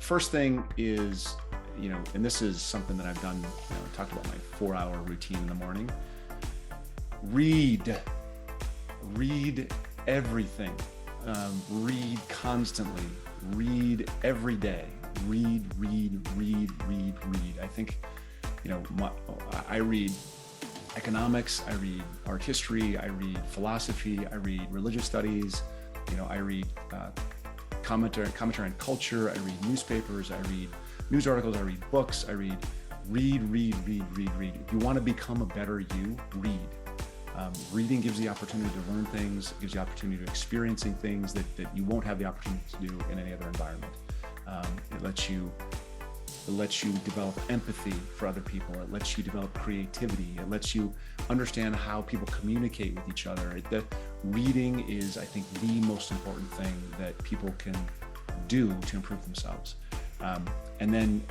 first thing is, and this is something that I've done, I talked about my 4-hour routine in the morning. Read everything. Read constantly. Read every day. Read. I think, I read economics, I read art history, I read philosophy, I read religious studies, I read commentary on culture, I read newspapers, I read news articles, I read books, I read. If you want to become a better you, read. Reading gives you the opportunity to learn things, gives you the opportunity to experiencing things that you won't have the opportunity to do in any other environment. It lets you develop empathy for other people. It lets you develop creativity. It lets you understand how people communicate with each other. The reading is, I think, the most important thing that people can do to improve themselves. And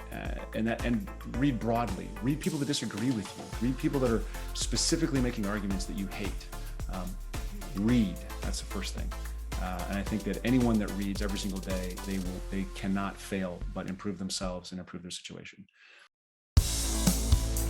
read broadly. Read people that disagree with you. Read people that are specifically making arguments that you hate. Read. That's the first thing. And I think that anyone that reads every single day, they cannot fail but improve themselves and improve their situation.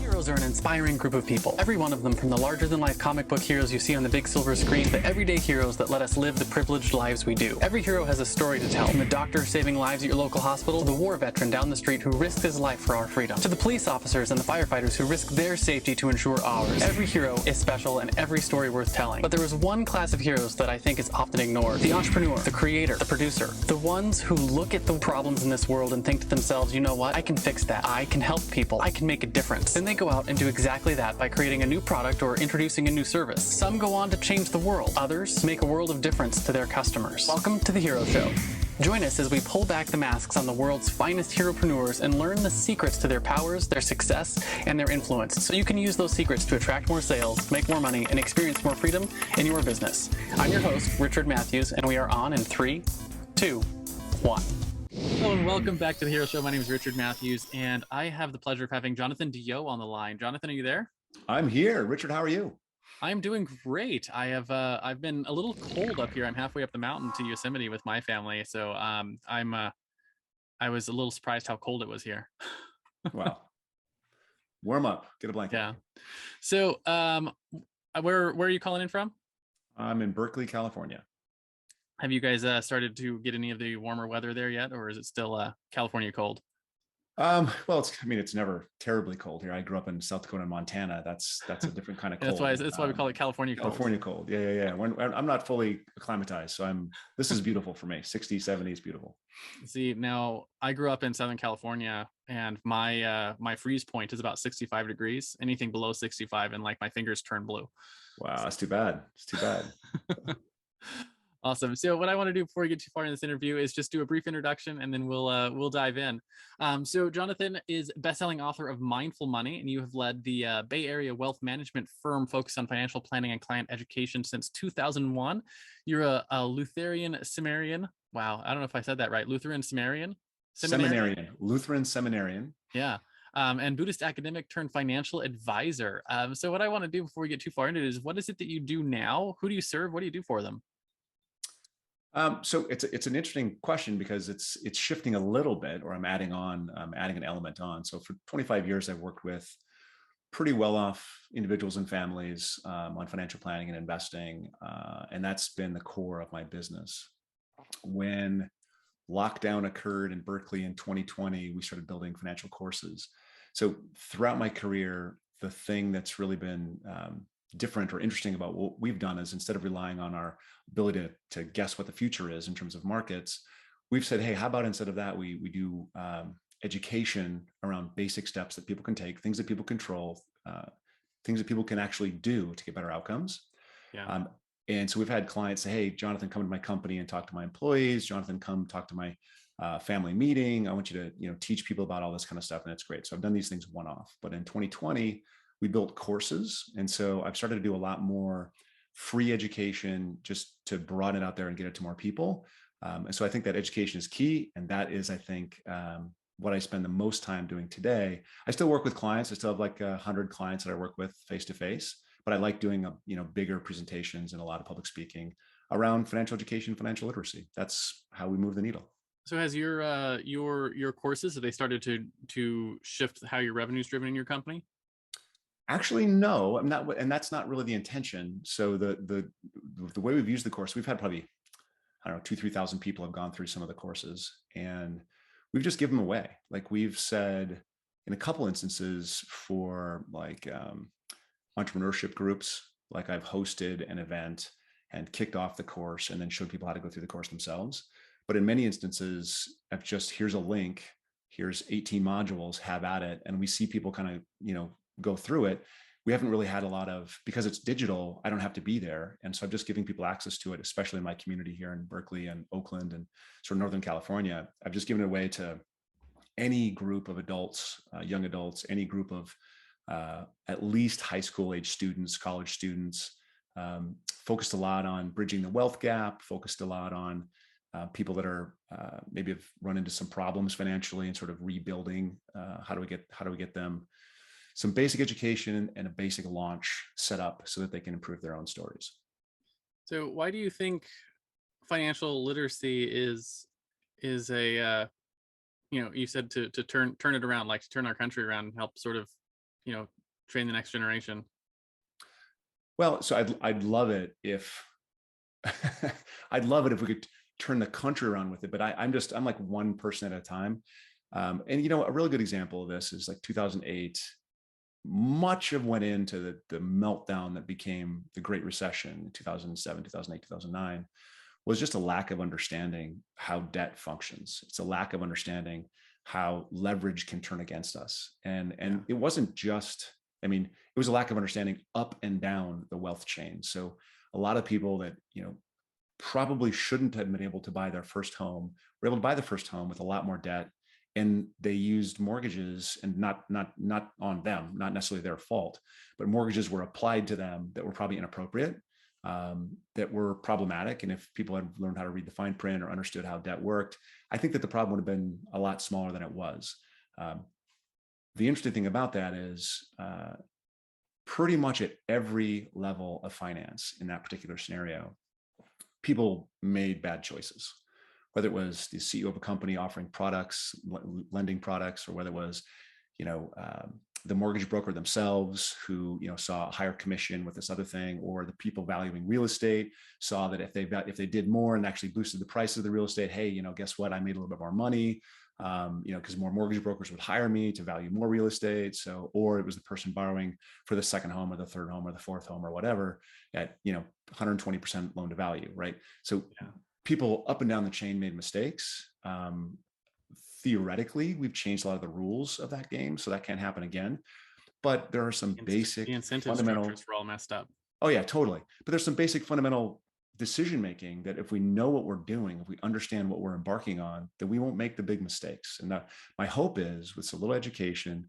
Heroes are an inspiring group of people. Every one of them, from the larger-than-life comic book heroes you see on the big silver screen, to everyday heroes that let us live the privileged lives we do. Every hero has a story to tell, from the doctor saving lives at your local hospital, to the war veteran down the street who risked his life for our freedom, to the police officers and the firefighters who risk their safety to ensure ours. Every hero is special and every story worth telling. But there is one class of heroes that I think is often ignored: the entrepreneur, the creator, the producer. The ones who look at the problems in this world and think to themselves, you know what, I can fix that. I can help people. I can make a difference. Then they go out and do exactly that by creating a new product or introducing a new service. Some go on to change the world. Others make a world of difference to their customers. Welcome to The Hero Show. Join us as we pull back the masks on the world's finest heropreneurs and learn the secrets to their powers, their success, and their influence, so you can use those secrets to attract more sales, make more money, and experience more freedom in your business. I'm your host, Richard Matthews, and we are on in 3, 2, 1. Hello and welcome back to The Hero Show. My name is Richard Matthews, and I have the pleasure of having Jonathan DeYoe on the line. Jonathan, are you there? I'm here. Richard, how are you? I'm doing great. I've been a little cold up here. I'm halfway up the mountain to Yosemite with my family, so I was a little surprised how cold it was here. Wow. Warm up. Get a blanket. Yeah. So, where are you calling in from? I'm in Berkeley, California. Have you guys started to get any of the warmer weather there yet, or is it still California cold? Well, it's never terribly cold here. I grew up in South Dakota and Montana. That's a different kind of cold. That's why we call it California cold. California cold. Yeah. I'm not fully acclimatized, so this is beautiful for me. 60, 70 is beautiful. See, now I grew up in Southern California, and my freeze point is about 65 degrees. Anything below 65, and like my fingers turn blue. Wow, that's too bad. It's too bad. Awesome. So what I want to do before we get too far in this interview is just do a brief introduction, and then we'll dive in. So Jonathan is best-selling author of Mindful Money, and you have led the Bay Area wealth management firm focused on financial planning and client education since 2001. You're a Lutheran seminarian. Wow, I don't know if I said that right. Lutheran seminarian? Lutheran seminarian. Yeah. And Buddhist academic turned financial advisor. So what I want to do before we get too far into it is, what is it that you do now? Who do you serve? What do you do for them? So it's an interesting question because it's shifting a little bit, or I'm adding an element on. So for 25 years, I've worked with pretty well-off individuals and families on financial planning and investing, and that's been the core of my business. When lockdown occurred in Berkeley in 2020, we started building financial courses. So throughout my career, the thing that's really been different or interesting about what we've done is, instead of relying on our ability to guess what the future is in terms of markets, we've said, hey, how about instead of that, we do education around basic steps that people can take, things that people control, things that people can actually do to get better outcomes. Yeah. And so we've had clients say, hey, Jonathan, come to my company and talk to my employees. Jonathan, come talk to my family meeting. I want you to teach people about all this kind of stuff. And it's great. So I've done these things one-off. But in 2020, we built courses. And so I've started to do a lot more free education just to broaden it out there and get it to more people. And so I think that education is key. And that is, I think, what I spend the most time doing today. I still work with clients. I still have like 100 clients that I work with face-to-face, but I like doing bigger presentations and a lot of public speaking around financial education, financial literacy. That's how we move the needle. So has your courses, have they started to shift how your revenue is driven in your company? Actually, no, I'm not, and that's not really the intention. So the way we've used the course, we've had probably, I don't know, 2,000-3,000 people have gone through some of the courses, and we've just given them away. Like we've said in a couple instances for like entrepreneurship groups, like I've hosted an event and kicked off the course and then showed people how to go through the course themselves. But in many instances, I've just, here's a link, here's 18 modules, have at it. And we see people kind of, go through it. We haven't really had a lot of, because it's digital, I don't have to be there. And so I'm just giving people access to it, especially in my community here in Berkeley and Oakland and sort of Northern California. I've just given it away to any group of adults, young adults, any group of at least high school age students, college students, focused a lot on bridging the wealth gap, focused a lot on people that are maybe have run into some problems financially and sort of rebuilding. How do we get them some basic education and a basic launch set up so that they can improve their own stories? So why do you think financial literacy is a you said to turn it around, like to turn our country around and help sort of, you know, train the next generation? Well, so I'd love it if I'd love it if we could turn the country around with it, but I'm like one person at a time. And a really good example of this is like 2008. Much of went into the meltdown that became the Great Recession in 2007, 2008, 2009 was just a lack of understanding how debt functions. It's a lack of understanding how leverage can turn against us. And it wasn't just, it was a lack of understanding up and down the wealth chain. So a lot of people that, probably shouldn't have been able to buy their first home were able to buy the first home with a lot more debt. And they used mortgages, and not on them, not necessarily their fault, but mortgages were applied to them that were probably inappropriate, that were problematic. And if people had learned how to read the fine print or understood how debt worked, I think that the problem would have been a lot smaller than it was. The interesting thing about that is pretty much at every level of finance in that particular scenario, people made bad choices, whether it was the CEO of a company offering products, lending products, or whether it was, the mortgage broker themselves who, saw a higher commission with this other thing, or the people valuing real estate saw that if they did more and actually boosted the price of the real estate, hey, guess what? I made a little bit more money, because more mortgage brokers would hire me to value more real estate. So, or it was the person borrowing for the second home or the third home or the fourth home or whatever at, 120% loan to value, right? So people up and down the chain made mistakes. Theoretically, we've changed a lot of the rules of that game, so that can't happen again. But there are some basic the incentive fundamental structures were all messed up. Oh yeah, totally. But there's some basic fundamental decision making that if we know what we're doing, if we understand what we're embarking on, then we won't make the big mistakes. And my hope is with some little education,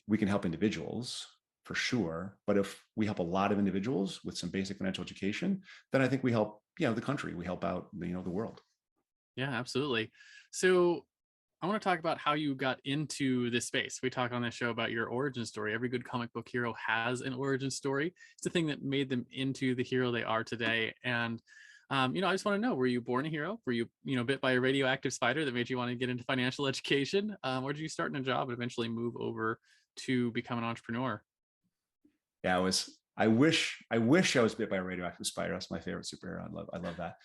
we can help individuals for sure. But if we help a lot of individuals with some basic financial education, then I think we help, the country, we help out, the world. Yeah, absolutely. So I want to talk about how you got into this space. We talk on this show about your origin story. Every good comic book hero has an origin story. It's the thing that made them into the hero they are today. And, I just want to know, were you born a hero? Were you, bit by a radioactive spider that made you want to get into financial education? Or did you start in a job and eventually move over to become an entrepreneur? Yeah, I wish I was bit by a radioactive spider. That's my favorite superhero. I love that.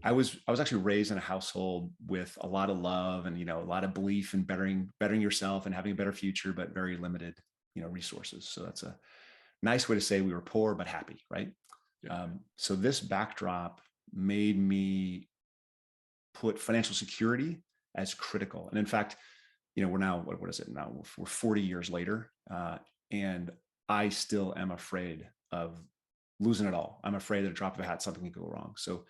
I was actually raised in a household with a lot of love and, a lot of belief in bettering yourself and having a better future, but very limited, resources. So that's a nice way to say we were poor, but happy. Right. Yeah. So this backdrop made me put financial security as critical. And in fact, we're now, what is it now? We're 40 years later. And I still am afraid of losing it all. I'm afraid that a drop of a hat, something can go wrong. So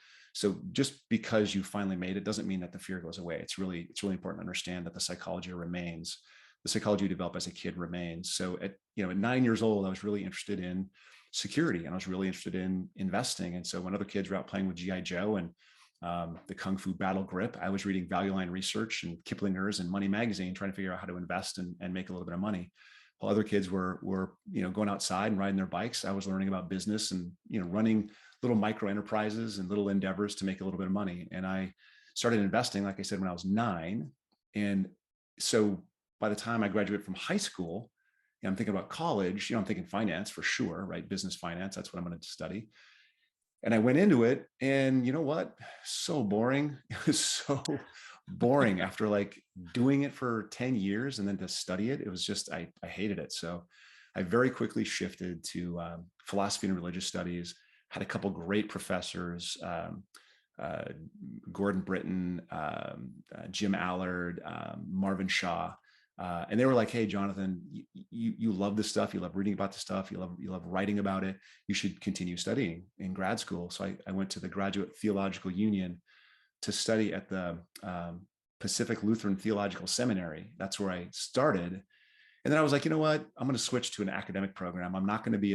just because you finally made it doesn't mean that the fear goes away. It's really important to understand that the psychology remains. The psychology you develop as a kid remains. So at 9 years old, I was really interested in security and I was really interested in investing. And so when other kids were out playing with G.I. Joe and the Kung Fu Battle Grip, I was reading Value Line Research and Kiplinger's and Money Magazine, trying to figure out how to invest and make a little bit of money. While other kids were going outside and riding their bikes, I was learning about business and running little micro enterprises and little endeavors to make a little bit of money. And I started investing, like I said, when I was 9. And so by the time I graduated from high school, I'm thinking about college, I'm thinking finance for sure, right? Business finance, that's what I'm going to study. And I went into it, and you know what? So boring. It was so boring after like doing it for 10 years and then to study it. It was just, I hated it. So I very quickly shifted to philosophy and religious studies, had a couple great professors, uh, Gordon Britton, Jim Allard, Marvin Shaw. And they were like, "Hey, Jonathan, you love this stuff. You love reading about this stuff. You love writing about it. You should continue studying in grad school." So I went to the Graduate Theological Union to study at the Pacific Lutheran Theological Seminary. That's where I started. And then I was like, you know what? I'm going to switch to an academic program. I'm not going to be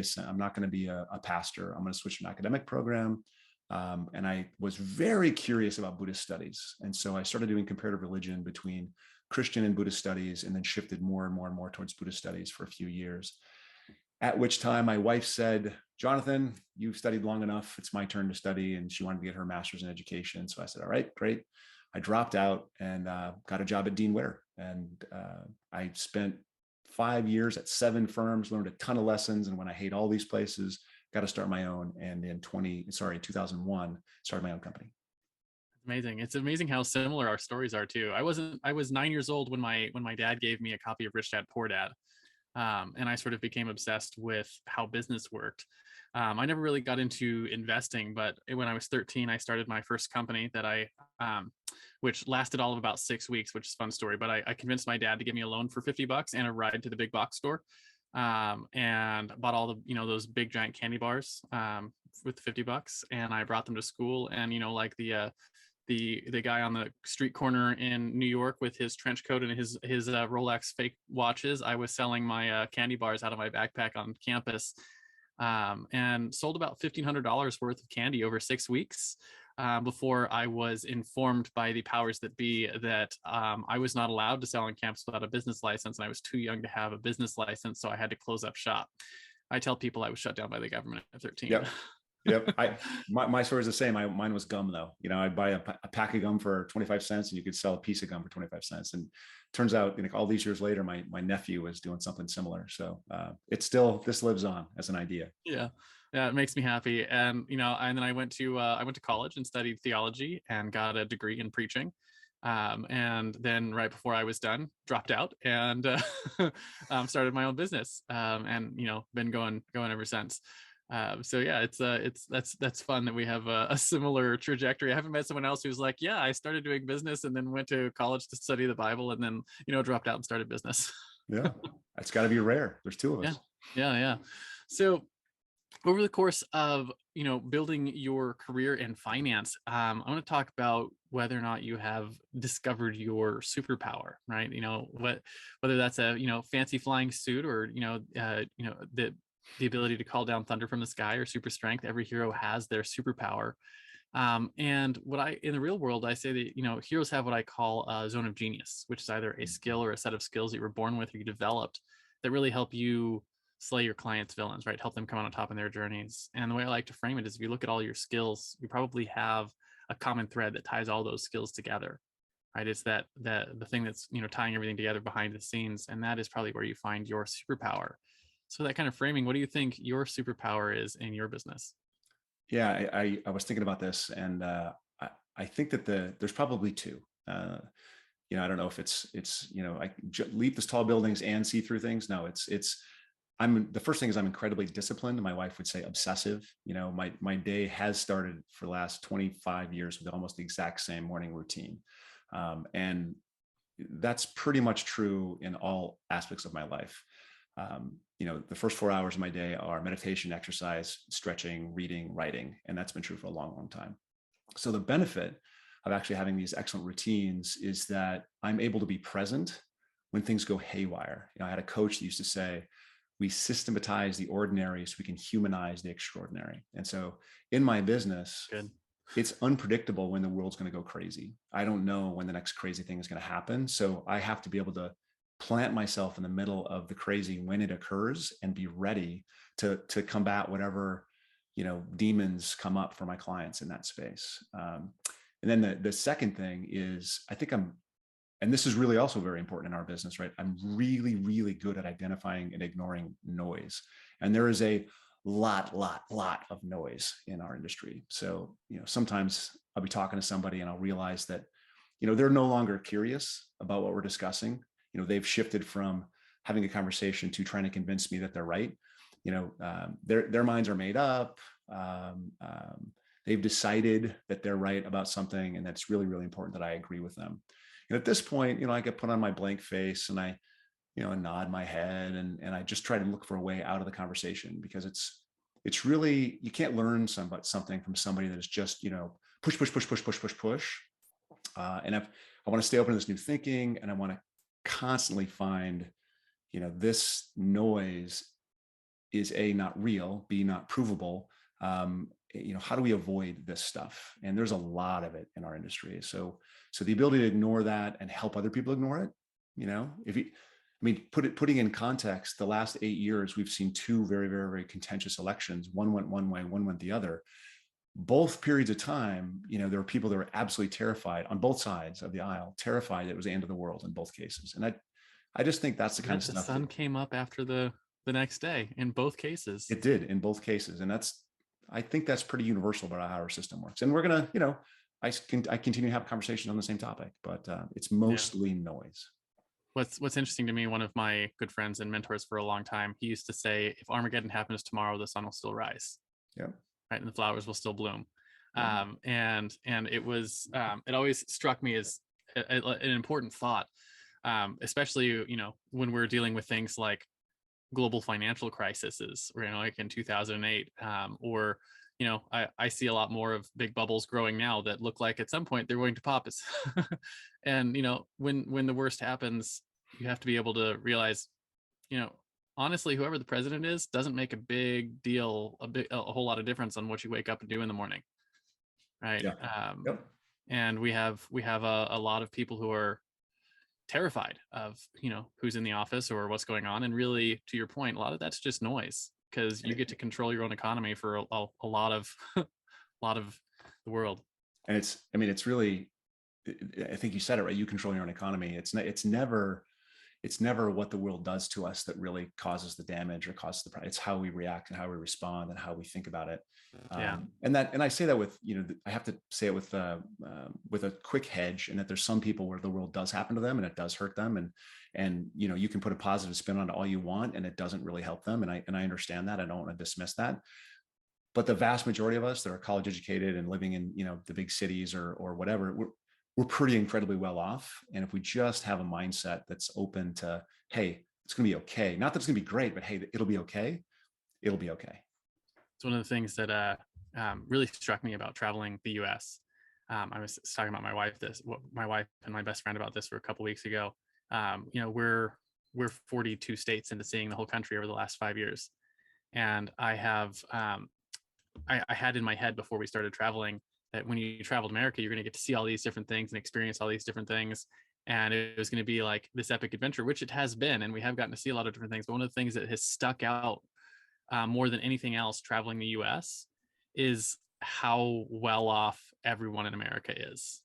a pastor. I'm going to switch to an academic program. And I was very curious about Buddhist studies. And so I started doing comparative religion between Christian and Buddhist studies, and then shifted more and more and more towards Buddhist studies for a few years. At which time my wife said, "Jonathan, you've studied long enough. It's my turn to study." And she wanted to get her master's in education. So I said, "All right, great." I dropped out and got a job at Dean Witter. And I spent 5 years at 7 firms, learned a ton of lessons. And when I hate all these places, got to start my own. And in 2001, started my own company. Amazing. It's amazing how similar our stories are too. I was 9 years old when my dad gave me a copy of Rich Dad Poor Dad. And I sort of became obsessed with how business worked. I never really got into investing, but when I was 13, I started my first company that which lasted all of about 6 weeks, which is a fun story. But I convinced my dad to give me a loan for $50 and a ride to the big box store, and bought all the, those big giant candy bars with $50, and I brought them to school. And like the guy on the street corner in New York with his trench coat and his Rolex fake watches, I was selling my candy bars out of my backpack on campus, and sold about $1,500 worth of candy over 6 weeks, before I was informed by the powers that be that I was not allowed to sell on campus without a business license, and I was too young to have a business license, so I had to close up shop. I tell people I was shut down by the government at 13. Yep. Yep. My story is the same. Mine was gum though. I'd buy a pack of gum for 25 cents and you could sell a piece of gum for 25 cents. And turns out, all these years later, my nephew was doing something similar. So this lives on as an idea. Yeah. Yeah. It makes me happy. And, and then I went to college and studied theology and got a degree in preaching. And then right before I was done, dropped out and started my own business. And, been going ever since. So yeah, that's fun that we have a similar trajectory. I haven't met someone else who's like, yeah, I started doing business and then went to college to study the Bible and then, dropped out and started business. Yeah. That's gotta be rare. There's 2 of us. Yeah. So over the course of, building your career in finance, I want to talk about whether or not you have discovered your superpower, right? Whether that's a, fancy flying suit or, the ability to call down thunder from the sky or super strength. Every hero has their superpower. And in the real world, I say that, heroes have what I call a zone of genius, which is either a skill or a set of skills that you were born with or you developed that really help you slay your clients' villains, right? Help them come out on top in their journeys. And the way I like to frame it is if you look at all your skills, you probably have a common thread that ties all those skills together, right? It's the thing that's, tying everything together behind the scenes. And that is probably where you find your superpower. So that kind of framing, what do you think your superpower is in your business? Yeah, I was thinking about this, and I think that there's probably 2. I don't know if it's I leap these tall buildings and see through things. No, the first thing is I'm incredibly disciplined. My wife would say obsessive. My day has started for the last 25 years with almost the exact same morning routine, and that's pretty much true in all aspects of my life. The first 4 hours of my day are meditation, exercise, stretching, reading, writing. And that's been true for a long, long time. So the benefit of actually having these excellent routines is that I'm able to be present when things go haywire. I had a coach that used to say, we systematize the ordinary so we can humanize the extraordinary. And so in my business, it's unpredictable when the world's going to go crazy. I don't know when the next crazy thing is going to happen. So I have to be able to plant myself in the middle of the crazy when it occurs and be ready to combat whatever, demons come up for my clients in that space. And then the second thing is, I think and this is really also very important in our business, right? I'm really, really good at identifying and ignoring noise. And there is a lot of noise in our industry. So, sometimes I'll be talking to somebody and I'll realize that, they're no longer curious about what we're discussing. They've shifted from having a conversation to trying to convince me that they're right. Their minds are made up. They've decided that they're right about something, and that's really, really important that I agree with them. And at this point, I get put on my blank face and I, nod my head and I just try to look for a way out of the conversation, because it's really, you can't learn something from somebody that is just, push. And I want to stay open to this new thinking, and I want to constantly find, this noise is A, not real, B, not provable. How do we avoid this stuff? And there's a lot of it in our industry. So the ability to ignore that and help other people ignore it, putting in context, the last 8 years, we've seen two very, very, very contentious elections. One went one way, one went the other. Both periods of time, there were people that were absolutely terrified on both sides of the aisle, terrified that it was the end of the world in both cases. And I just think that's the kind of stuff. The sun came up after the next day in both cases. It did in both cases. And I think that's pretty universal about how our system works. And we're going to, I continue to have conversations on the same topic, but it's mostly noise. What's interesting to me, one of my good friends and mentors for a long time, he used to say, if Armageddon happens tomorrow, the sun will still rise. Yeah. Right. And the flowers will still bloom. Yeah. And it was, it always struck me as an important thought, especially, when we're dealing with things like global financial crises, like in 2008, or, I see a lot more of big bubbles growing now that look like at some point they're going to pop. And, when the worst happens, you have to be able to realize, honestly, whoever the president is doesn't make a big deal, a whole lot of difference on what you wake up and do in the morning. Right. Yeah. Yep. And we have a lot of people who are terrified of, who's in the office or what's going on. And really, to your point, a lot of that's just noise, because you get to control your own economy for a lot of the world. And it's really, I think you said it right. You control your own economy. It's never what the world does to us that really causes the damage or causes the problem. It's how we react and how we respond and how we think about it. Yeah. And I say that with, I have to say it with a quick hedge, and that there's some people where the world does happen to them and it does hurt them. And you can put a positive spin on it all you want, and it doesn't really help them. And I understand that. I don't want to dismiss that. But the vast majority of us that are college educated and living in, the big cities or whatever, we're pretty incredibly well off. And if we just have a mindset that's open to, hey, it's going to be okay. Not that it's going to be great, but hey, it'll be okay. It'll be okay. It's one of the things that really struck me about traveling the U.S. I was talking about my wife and my best friend about this for a couple of weeks ago. We're 42 states into seeing the whole country over the last 5 years. And I have, I had in my head before we started traveling that when you travel to America, you're going to get to see all these different things and experience all these different things. And it was going to be like this epic adventure, which it has been. And we have gotten to see a lot of different things. But one of the things that has stuck out more than anything else traveling the US is how well off everyone in America is.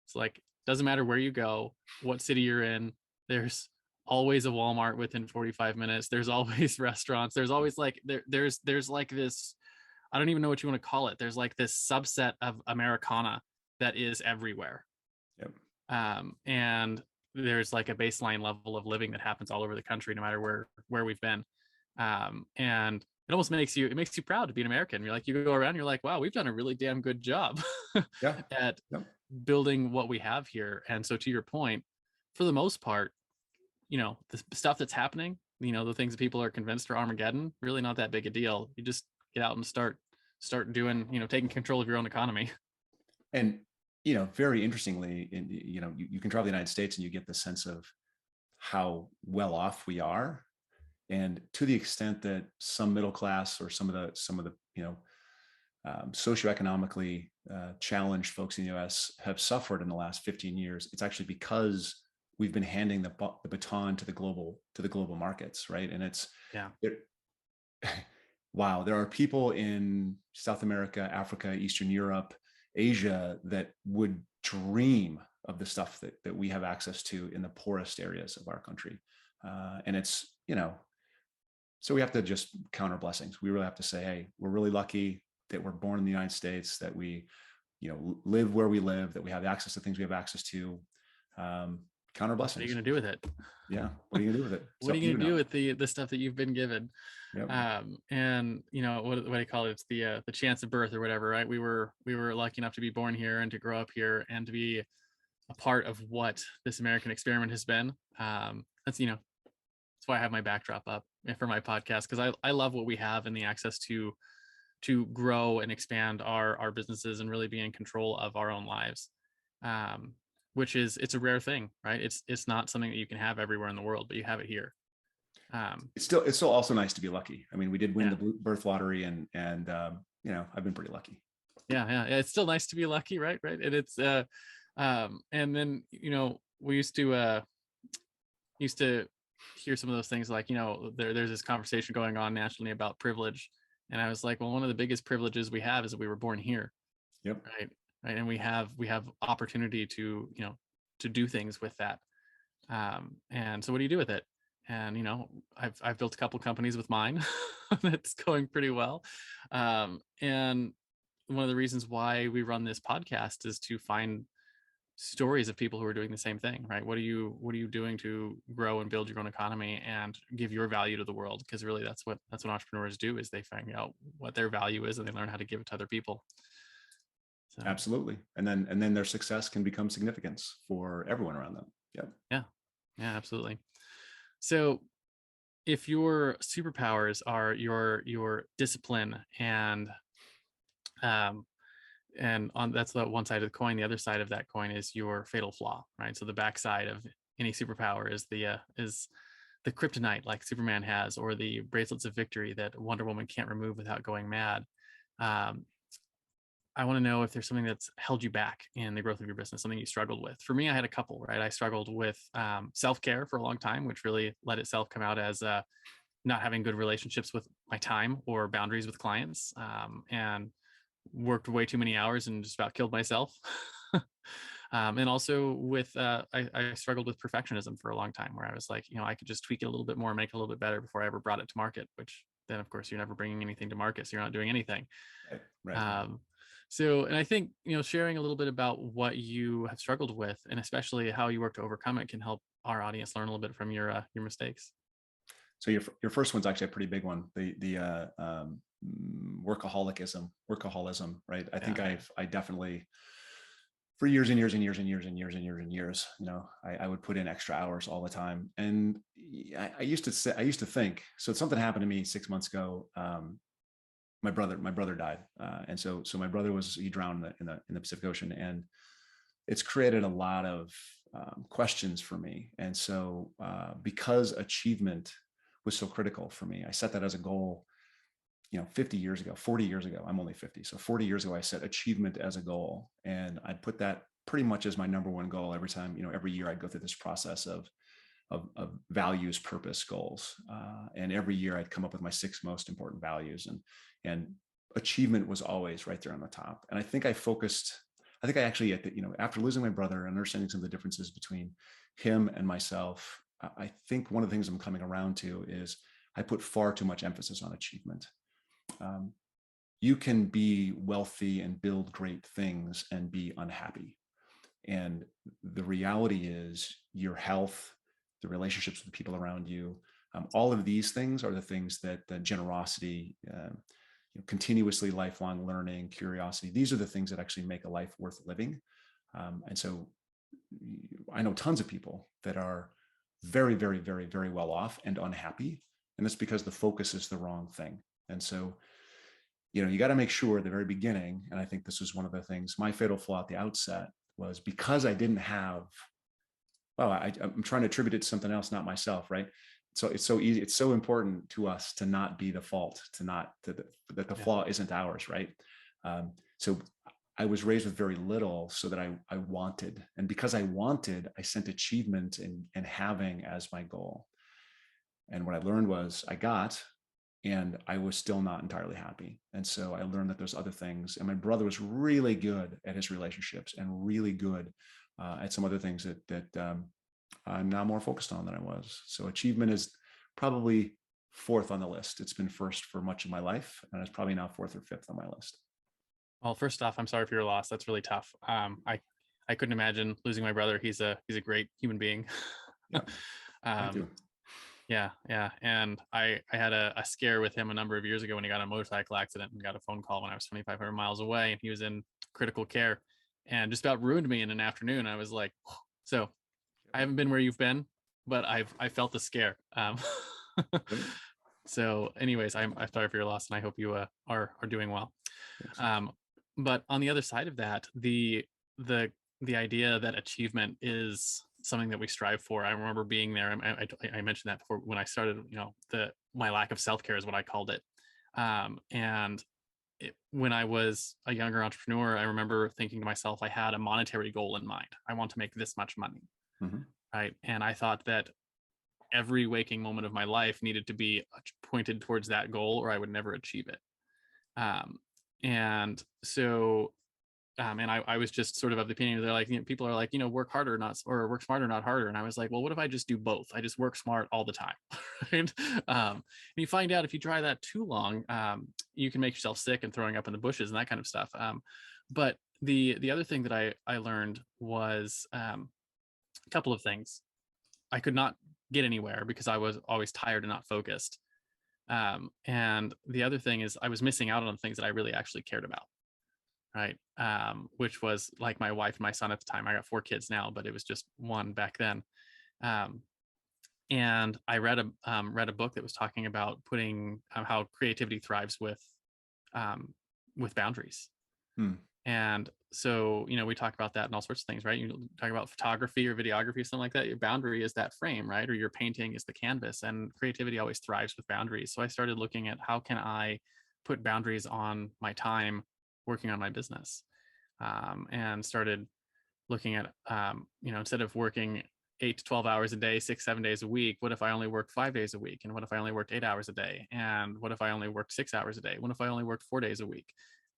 It's like, doesn't matter where you go, what city you're in, there's always a Walmart within 45 minutes. There's always restaurants. There's always like, there's like this, I don't even know what you want to call it. There's like this subset of Americana that is everywhere. Yep. And there's like a baseline level of living that happens all over the country, no matter where we've been. And it almost makes you proud to be an American. You're like, you go around, you're like, wow, we've done a really damn good job at building what we have here. And so to your point, for the most part, the stuff that's happening, the things that people are convinced are Armageddon, really not that big a deal. You just get out and start doing, taking control of your own economy. And, very interestingly, you can travel the United States and you get the sense of how well off we are. And to the extent that some middle class or some of the socioeconomically challenged folks in the U.S. have suffered in the last 15 years, it's actually because we've been handing the baton to the global markets, right? And wow, there are people in South America, Africa, Eastern Europe, Asia that would dream of the stuff that we have access to in the poorest areas of our country. And it's, so we have to just counter blessings. We really have to say, hey, we're really lucky that we're born in the United States, that we, live where we live, that we have access to things we have access to. Counter blessings. What are you going to do with it? Yeah. What are you going to do with it? What are you going to do with the stuff that you've been given? Yep. And what do you call it? It's the chance of birth or whatever, right? We were lucky enough to be born here and to grow up here and to be a part of what this American experiment has been. That's why I have my backdrop up for my podcast, because I love what we have and the access to grow and expand our businesses and really be in control of our own lives. Which is, it's a rare thing, right? It's not something that you can have everywhere in the world, but you have it here. It's still also nice to be lucky. I mean, we did win the birth lottery, and I've been pretty lucky. Yeah. It's still nice to be lucky, right? And it's and then we used to hear some of those things like there's this conversation going on nationally about privilege, and I was like, well, one of the biggest privileges we have is that we were born here. Yep. Right. And we have opportunity to do things with that. And so what do you do with it? And I've built a couple companies with mine that's going pretty well. And one of the reasons why we run this podcast is to find stories of people who are doing the same thing, right? What are you doing to grow and build your own economy and give your value to the world? Because really that's what entrepreneurs do, is they find out what their value is and they learn how to give it to other people. So. Absolutely. And then their success can become significance for everyone around them. Yep. Yeah, absolutely. So if your superpowers are your discipline and on that's the one side of the coin, the other side of that coin is your fatal flaw, right? So the backside of any superpower is the kryptonite like Superman has, or the bracelets of victory that Wonder Woman can't remove without going mad. I want to know if there's something that's held you back in the growth of your business, something you struggled with. For me, I had a couple, right? I struggled with self-care for a long time, which really let itself come out as not having good relationships with my time or boundaries with clients, and worked way too many hours and just about killed myself. And also with, I struggled with perfectionism for a long time, where I was like, I could just tweak it a little bit more, make it a little bit better before I ever brought it to market, which then of course you're never bringing anything to market. So you're not doing anything. Right. So, and I think, sharing a little bit about what you have struggled with and especially how you work to overcome it can help our audience learn a little bit from your mistakes. So your first one's actually a pretty big one. The workaholism, right? I think I definitely, for years and years and years and years and years and years and years, I would put in extra hours all the time. And I used to think, so something happened to me 6 months ago. My brother died. And so my brother he drowned in the Pacific Ocean, and it's created a lot of questions for me. And so because achievement was so critical for me, I set that as a goal, 40 years ago, I'm only 50. So 40 years ago, I set achievement as a goal, and I put that pretty much as my number one goal every time, every year I'd go through this process of values, purpose, goals. And every year I'd come up with my 6 most important values, and achievement was always right there on the top. And I think I actually, after losing my brother and understanding some of the differences between him and myself, I think one of the things I'm coming around to is I put far too much emphasis on achievement. You can be wealthy and build great things and be unhappy. And the reality is your health, the relationships with the people around you, all of these things are the things that generosity, continuously lifelong learning, curiosity, these are the things that actually make a life worth living. And so I know tons of people that are very, very, very, very well off and unhappy. And that's because the focus is the wrong thing. And so, you got to make sure at the very beginning, and I think this was one of the things, my fatal flaw at the outset was because I didn't have, I'm trying to attribute it to something else, not myself, right? So it's so easy. It's so important to us to not be the fault, that the flaw isn't ours, right? So I was raised with very little so that I wanted. And because I wanted, I sent achievement and having as my goal. And what I learned was I got, and I was still not entirely happy. And so I learned that there's other things. And my brother was really good at his relationships and really good at some other things that I'm now more focused on than I was. So achievement is probably fourth on the list. It's been first for much of my life, and it's probably now fourth or fifth on my list. Well, first off, I'm sorry for your loss. That's really tough. I couldn't imagine losing my brother. He's a great human being. Yeah, thank you. Yeah, yeah. And I had a scare with him a number of years ago when he got in a motorcycle accident and got a phone call when I was 2,500 miles away, and he was in critical care and just about ruined me in an afternoon. I was like, so I haven't been where you've been, but I felt the scare. So anyways, I'm sorry for your loss, and I hope you are doing well. But on the other side of that, the idea that achievement is something that we strive for. I remember being there. I mentioned that before when I started. My lack of self-care is what I called it. And when I was a younger entrepreneur, I remember thinking to myself, I had a monetary goal in mind. I want to make this much money, right? And I thought that every waking moment of my life needed to be pointed towards that goal, or I would never achieve it. And so, and I was just sort of the opinion, they're like, people are like, work harder, or work smarter, not harder. And I was like, well, what if I just do both? I just work smart all the time. Right? And you find out if you try that too long, you can make yourself sick and throwing up in the bushes and that kind of stuff. But the other thing that I learned was a couple of things. I could not get anywhere because I was always tired and not focused. And the other thing is I was missing out on things that I really actually cared about. Right. Which was like my wife and my son at the time. I got 4 kids now, but it was just one back then. And I read a book that was talking about putting how creativity thrives with boundaries. And so, we talk about that and all sorts of things, right? You talk about photography or videography or something like that. Your boundary is that frame, right? Or your painting is the canvas, and creativity always thrives with boundaries. So I started looking at how can I put boundaries on my time working on my business, and started looking at, instead of working 8 to 12 hours a day, 6, 7 days a week, what if I only worked 5 days a week? And what if I only worked 8 hours a day? And what if I only worked 6 hours a day? What if I only worked 4 days a week?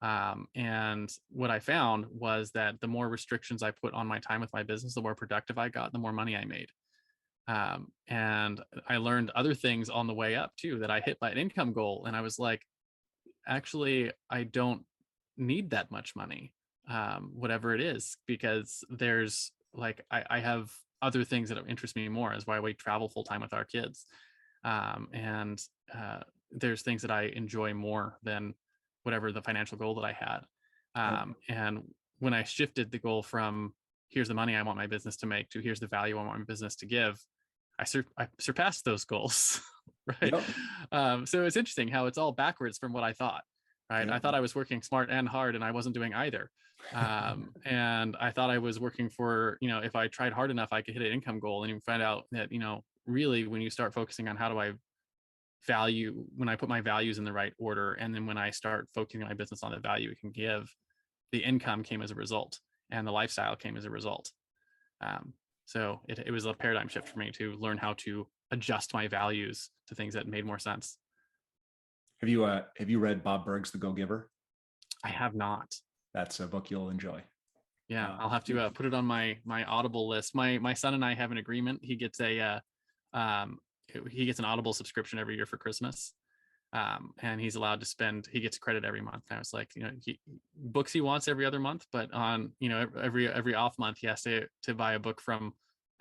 And what I found was that the more restrictions I put on my time with my business, the more productive I got, the more money I made. And I learned other things on the way up too, that I hit my income goal. And I was like, actually, I don't need that much money, whatever it is, because there's like, I have other things that interest me more, is why we travel full time with our kids. And there's things that I enjoy more than whatever the financial goal that I had. And when I shifted the goal from here's the money I want my business to make to here's the value I want my business to give, I surpassed those goals. Right. So it's interesting how it's all backwards from what I thought. Right. I thought I was working smart and hard, and I wasn't doing either. And I thought I was working for, if I tried hard enough, I could hit an income goal. And you find out that, really when you start focusing on how do I value, when I put my values in the right order, and then when I start focusing my business on the value it can give, the income came as a result, and the lifestyle came as a result. So it was a paradigm shift for me to learn how to adjust my values to things that made more sense. Have you read Bob Burg's The Go-Giver? I have not. That's a book you'll enjoy. Yeah, I'll have to put it on my Audible list. My son and I have an agreement. He gets an Audible subscription every year for Christmas. And he's allowed to he gets credit every month. And I was like, books he wants every other month, but on, every off month, he has to buy a book from,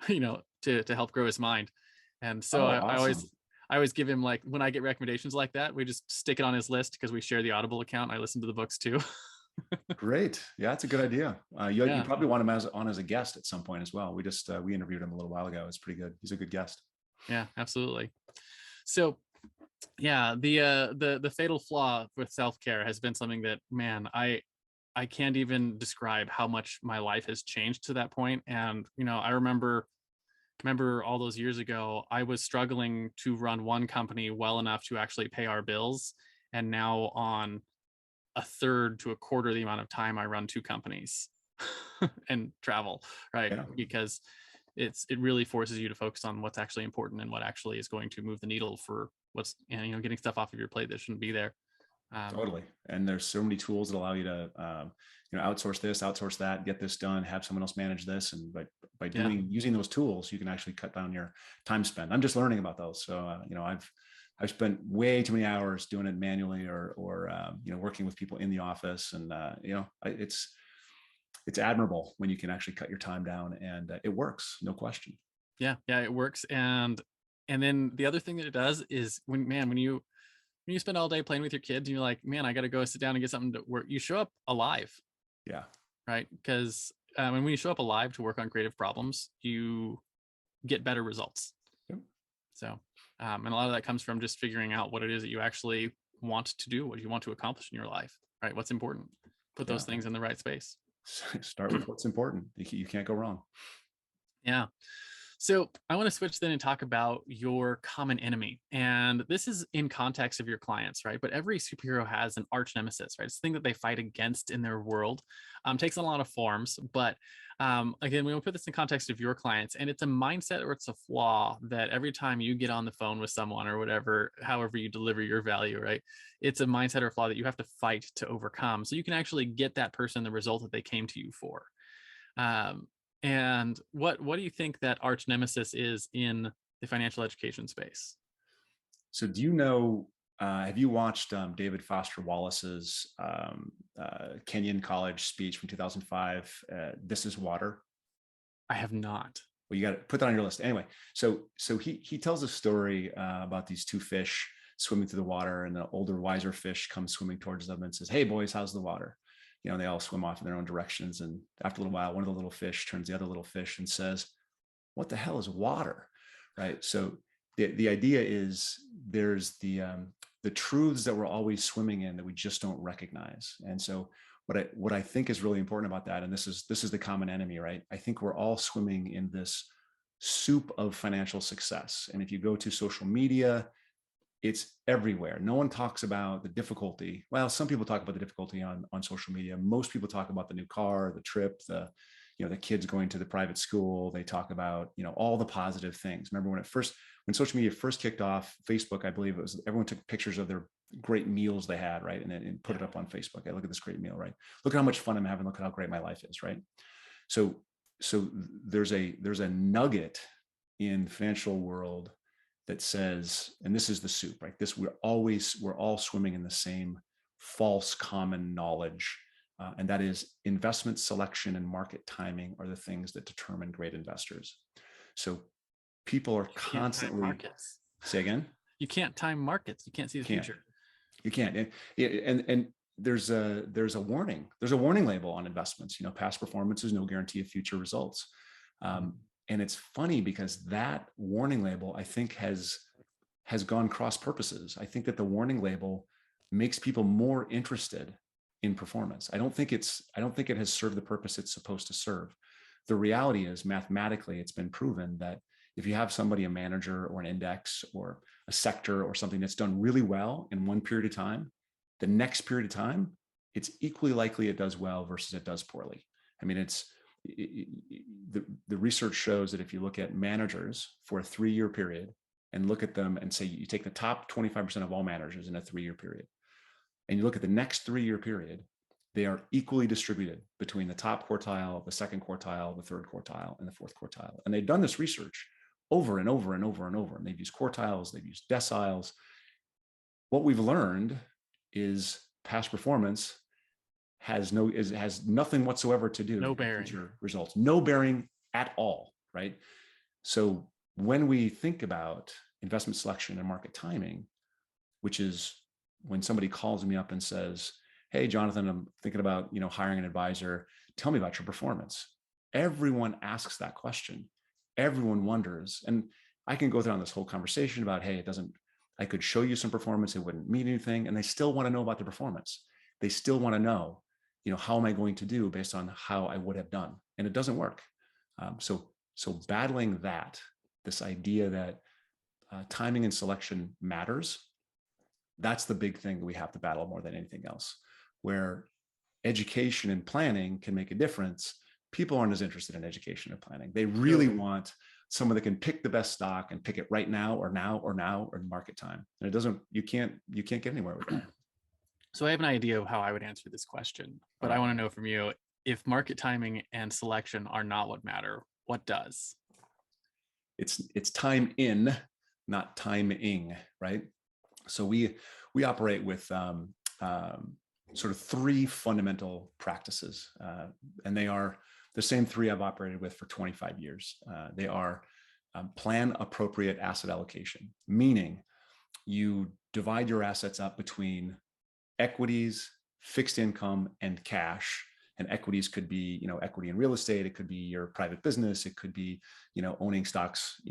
to help grow his mind. And so awesome. I always give him, like, when I get recommendations like that, we just stick it on his list because we share the Audible account. And I listen to the books too. Great. Yeah, that's a good idea. You probably want him on as a guest at some point as well. We interviewed him a little while ago. It's pretty good. He's a good guest. Yeah, absolutely. So yeah, the fatal flaw with self-care has been something that, man, I can't even describe how much my life has changed to that point. And, I remember all those years ago, I was struggling to run one company well enough to actually pay our bills. And now on a third to a quarter the amount of time, I run 2 companies and travel, right? Yeah. Because it really forces you to focus on what's actually important and what actually is going to move the needle for what's, getting stuff off of your plate that shouldn't be there. Totally. And there's so many tools that allow you to, outsource this, outsource that, get this done, have someone else manage this. And by using those tools, you can actually cut down your time spent. I'm just learning about those. So, I've spent way too many hours doing it manually or working with people in the office. And, it's admirable when you can actually cut your time down, and it works. No question. Yeah, it works. And then the other thing that it does is when you spend all day playing with your kids and you're like, man, I got to go sit down and get something to work, you show up alive. Yeah. Right. Because when you show up alive to work on creative problems, you get better results. Yep. So, and a lot of that comes from just figuring out what it is that you actually want to do, what you want to accomplish in your life, right? What's important, put those things in the right space. Start with what's important. You can't go wrong. Yeah. So I want to switch then and talk about your common enemy. And this is in context of your clients, right? But every superhero has an arch nemesis, right? It's the thing that they fight against in their world. Takes on a lot of forms, but again, we will put this in context of your clients, and it's a mindset or it's a flaw that every time you get on the phone with someone or whatever, however you deliver your value, right? It's a mindset or flaw that you have to fight to overcome so you can actually get that person the result that they came to you for. And what do you think that arch nemesis is in the financial education space? So do you know, have you watched David Foster Wallace's Kenyon College speech from 2005, This is Water? I have not. Well, you got to put that on your list. Anyway, so he tells a story about these two fish swimming through the water, and the older, wiser fish comes swimming towards them and says, "Hey boys, how's the water?" They all swim off in their own directions. And after a little while, one of the little fish turns to the other little fish and says, "What the hell is water?" Right? So the idea is there's the truths that we're always swimming in that we just don't recognize. And so what I think is really important about that, and this is the common enemy, right? I think we're all swimming in this soup of financial success. And if you go to social media, it's everywhere. No one talks about the difficulty. Well, some people talk about the difficulty on social media. Most people talk about the new car, the trip, the kids going to the private school. They talk about, all the positive things. Remember when social media first kicked off, Facebook, I believe it was, everyone took pictures of their great meals they had, right? And put it up on Facebook. Hey, look at this great meal, right? Look at how much fun I'm having. Look at how great my life is, right? So there's a nugget in the financial world that says, and this is the soup, right? We're all swimming in the same false common knowledge. And that is investment selection and market timing are the things that determine great investors. So people are constantly markets. Say again? You can't time markets. You can't see the future. You can't. And there's a warning. There's a warning label on investments. Past performance is no guarantee of future results. And it's funny because that warning label, I think, has gone cross purposes. I think that the warning label makes people more interested in performance. I don't think it has served the purpose it's supposed to serve. The reality is, mathematically, it's been proven that if you have somebody, a manager or an index or a sector or something that's done really well in one period of time, the next period of time, it's equally likely it does well versus it does poorly. I mean, the research shows that if you look at managers for a 3-year period and look at them and say you take the top 25% of all managers in a 3-year period, and you look at the next 3-year period, they are equally distributed between the top quartile, the second quartile, the third quartile, and the fourth quartile. And they've done this research over and over and over and over. And they've used quartiles, they've used deciles. What we've learned is past performance has nothing whatsoever to do with future results. No bearing at all, right? So when we think about investment selection and market timing, which is when somebody calls me up and says, "Hey, Jonathan, I'm thinking about, hiring an advisor. Tell me about your performance." Everyone asks that question. Everyone wonders. And I can go through on this whole conversation about, hey, I could show you some performance. It wouldn't mean anything. And they still want to know about the performance. They still want to know, how am I going to do based on how I would have done? And it doesn't work. So battling this idea that timing and selection matters, that's the big thing that we have to battle more than anything else, where education and planning can make a difference, people aren't as interested in education or planning. They really want someone that can pick the best stock and pick it right now or market time. And it doesn't, you can't get anywhere with that. So I have an idea of how I would answer this question, but I want to know from you, if market timing and selection are not what matter, what does? It's time in, not timing, right? So we operate with sort of three fundamental practices, and they are the same three I've operated with for 25 years. They are plan appropriate asset allocation, meaning you divide your assets up between equities, fixed income, and cash. And equities could be, equity in real estate. It could be your private business. It could be, owning stocks,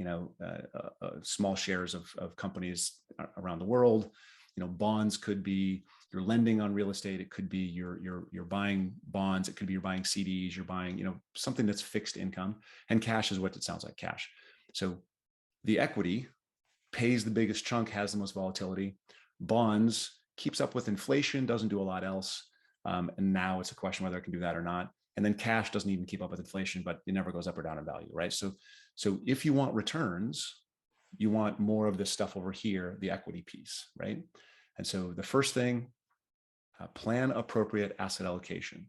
small shares of companies around the world. Bonds could be you're lending on real estate. It could be you're buying bonds. It could be you're buying CDs. You're buying, something that's fixed income. And cash is what it sounds like, cash. So the equity pays the biggest chunk, has the most volatility. Bonds keeps up with inflation, doesn't do a lot else. And now it's a question whether it can do that or not. And then cash doesn't even keep up with inflation, but it never goes up or down in value, right? So if you want returns, you want more of this stuff over here, the equity piece, right? And so the first thing, plan appropriate asset allocation.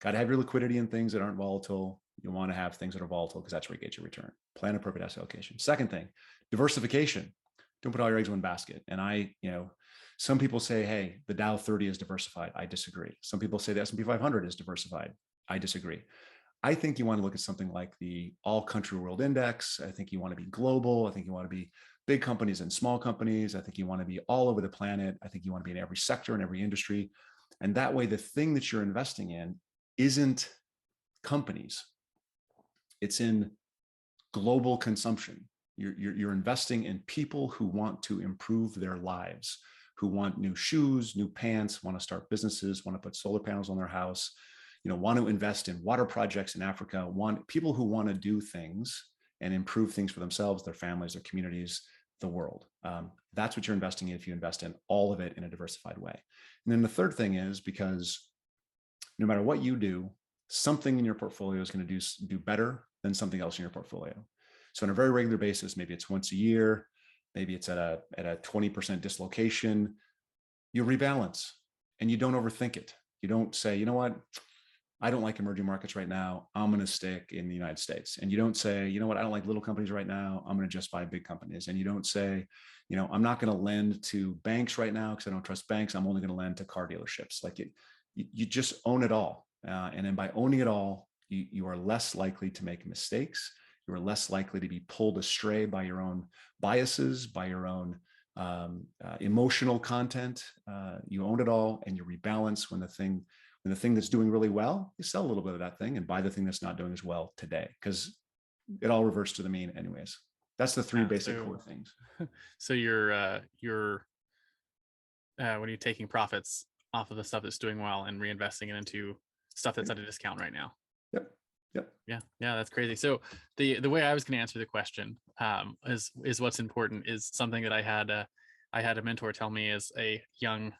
Got to have your liquidity in things that aren't volatile. You want to have things that are volatile because that's where you get your return. Plan appropriate asset allocation. Second thing, diversification. Don't put all your eggs in one basket. And some people say, hey, the Dow 30 is diversified. I disagree. Some people say the S&P 500 is diversified. I disagree. I think you want to look at something like the All Country World Index. I think you want to be global. I think you want to be big companies and small companies. I think you want to be all over the planet. I think you want to be in every sector and every industry. And that way, the thing that you're investing in isn't companies. It's in global consumption. You're investing in people who want to improve their lives, who want new shoes, new pants, want to start businesses, want to put solar panels on their house, want to invest in water projects in Africa, want people who want to do things and improve things for themselves, their families, their communities, the world. That's what you're investing in if you invest in all of it in a diversified way. And then the third thing is, because no matter what you do, something in your portfolio is going to do better than something else in your portfolio. So on a very regular basis, maybe it's once a year, maybe it's at a 20% dislocation, you rebalance and you don't overthink it. You don't say, you know what, I don't like emerging markets right now. I'm going to stick in the United States. And you don't say, you know what, I don't like little companies right now. I'm going to just buy big companies. And you don't say, I'm not going to lend to banks right now because I don't trust banks. I'm only going to lend to car dealerships. Like you just own it all. And then by owning it all, you are less likely to make mistakes. You are less likely to be pulled astray by your own biases, by your own emotional content. You own it all, and you rebalance when the thing that's doing really well, you sell a little bit of that thing and buy the thing that's not doing as well today, because it all reverts to the mean anyways. That's the three basic core things. So you're when you're taking profits off of the stuff that's doing well and reinvesting it into stuff that's at a discount right now. Yep. Yeah, that's crazy. So the way I was going to answer the question is what's important is something that I had a mentor tell me as a young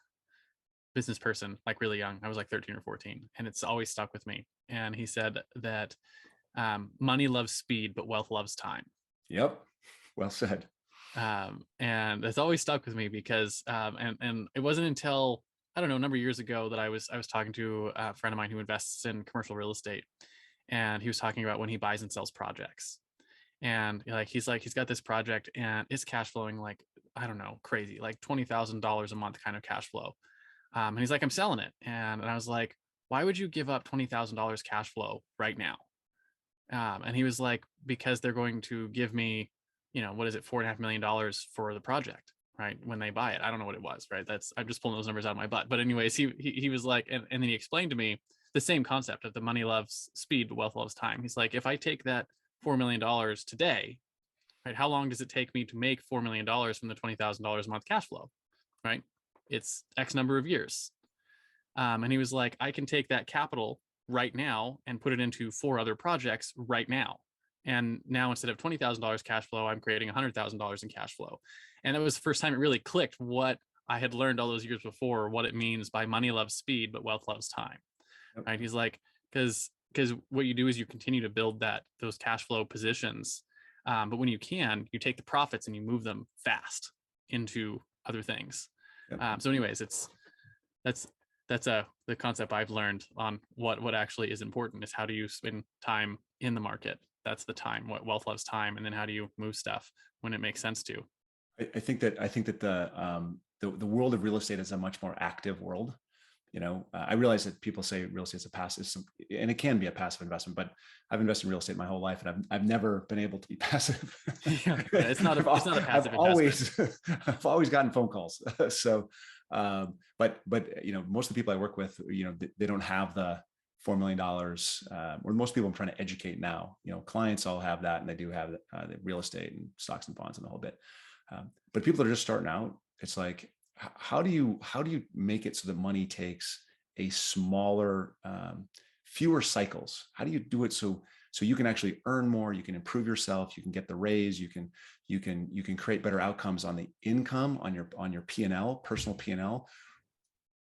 business person, like really young. I was like 13 or 14, and it's always stuck with me. And he said that money loves speed, but wealth loves time. Yep. Well said. And it's always stuck with me because and it wasn't until I don't know a number of years ago that I was talking to a friend of mine who invests in commercial real estate. And he was talking about when he buys and sells projects, and he's got this project and it's cash flowing like, I don't know, crazy, like $20,000 a month kind of cash flow. And he's like, I'm selling it. And I was like, why would you give up $20,000 cash flow right now? And he was like, because they're going to give me, what is it, $4.5 million for the project, right? When they buy it. I don't know what it was, right? I'm just pulling those numbers out of my butt. But anyways, he was like, and then he explained to me the same concept of the money loves speed, but wealth loves time. He's like, if I take that $4 million today, right, how long does it take me to make $4 million from the $20,000 a month cash flow, right? It's X number of years. And he was like, I can take that capital right now and put it into 4 other projects right now. And now instead of $20,000 cash flow, I'm creating $100,000 in cash flow. And it was the first time it really clicked what I had learned all those years before, what it means by money loves speed, but wealth loves time. Right. He's like, because what you do is you continue to build those cash flow positions. But when you you take the profits and you move them fast into other things. Yep. So anyways, that's the concept I've learned on what actually is important is how do you spend time in the market? That's the time. What wealth loves time, and then how do you move stuff when it makes sense to? I think that the world of real estate is a much more active world. I realize that people say real estate is a passive, and it can be a passive investment, but I've invested in real estate my whole life, and I've never been able to be passive. Yeah, it's not a passive investment. I've always gotten phone calls. So, but most of the people I work with, they don't have the $4 million, or most people I'm trying to educate now. Clients all have that, and they do have the real estate and stocks and bonds and the whole bit. But people that are just starting out, it's like, how do you make it so that money takes a smaller, fewer cycles? How do you do it so you can actually earn more, you can improve yourself, you can get the raise, you can create better outcomes on the income, on your P&L, personal P&L.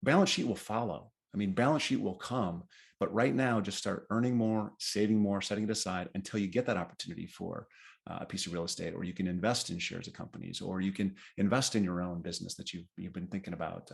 Balance sheet will follow. I mean, balance sheet will come, but right now, just start earning more, saving more, setting it aside until you get that opportunity for a piece of real estate, or you can invest in shares of companies, or you can invest in your own business that you've been thinking about.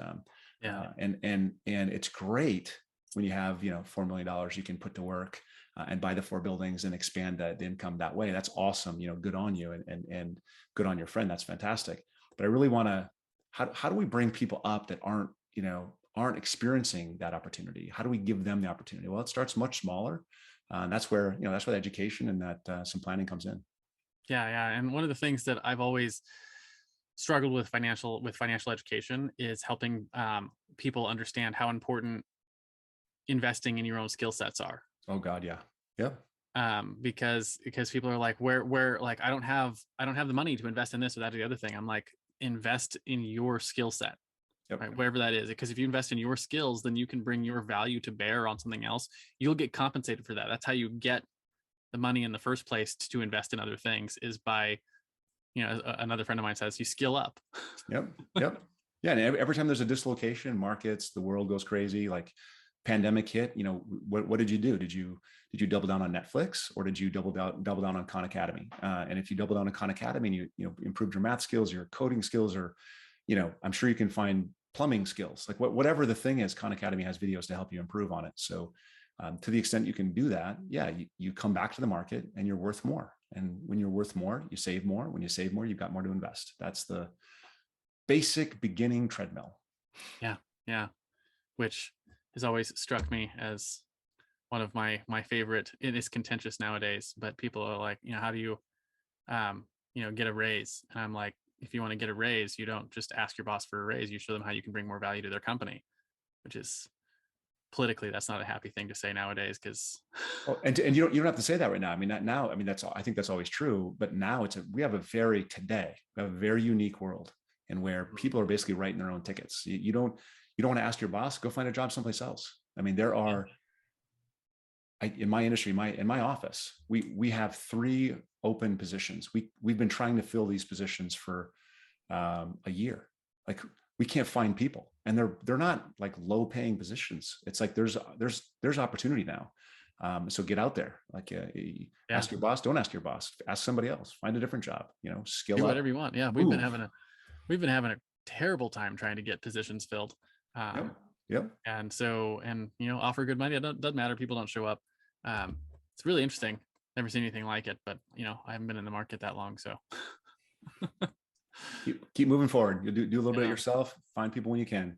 And it's great when you have $4 million you can put to work and buy the 4 buildings and expand the income that way. That's awesome. Good on you, and good on your friend. That's fantastic. But I really want to. How do we bring people up that aren't experiencing that opportunity? How do we give them the opportunity? Well, it starts much smaller. And that's where the education and that some planning comes in. Yeah. And one of the things that I've always struggled with financial education is helping people understand how important investing in your own skill sets are. Oh God. Yeah. Yeah. Because people are like, where like, I don't have the money to invest in this or that or the other thing. I'm like, invest in your skill set. Yep. Right, wherever that is, because if you invest in your skills, then you can bring your value to bear on something else. You'll get compensated for that. That's how you get the money in the first place to invest in other things, is by, another friend of mine says, you skill up. Yep. Yeah. And every time there's a dislocation in markets, the world goes crazy. Like pandemic hit, what did you do? Did you double down on Netflix, or did you double down on Khan Academy? And if you double down on Khan Academy and you improved your math skills, your coding skills, or I'm sure you can find plumbing skills, like whatever the thing is, Khan Academy has videos to help you improve on it. So to the extent you can do that, yeah, you come back to the market and you're worth more. And when you're worth more, you save more. When you save more, you've got more to invest. That's the basic beginning treadmill. Yeah. Which has always struck me as one of my favorite. It is contentious nowadays, but people are like, how do you, get a raise? And I'm like, if you want to get a raise, you don't just ask your boss for a raise. You show them how you can bring more value to their company, which is politically, that's not a happy thing to say nowadays. Because and you don't have to say that right now. I mean, I think that's always true. But now we have a very unique world, and where people are basically writing their own tickets. You don't want to ask your boss, go find a job someplace else. I mean, there are. In my industry, in my office, we have 3 open positions. We've been trying to fill these positions for a year. Like, we can't find people, and they're not like low paying positions. It's like there's opportunity now. So get out there. Like, ask your boss. Don't ask your boss. Ask somebody else. Find a different job. Skill do up. Whatever you want. Yeah, we've been having a terrible time trying to get positions filled. Yep. And so, offer good money. It doesn't matter. People don't show up. It's really interesting. Never seen anything like it, but I haven't been in the market that long, so keep moving forward. You do a little bit yourself. Find people when you can.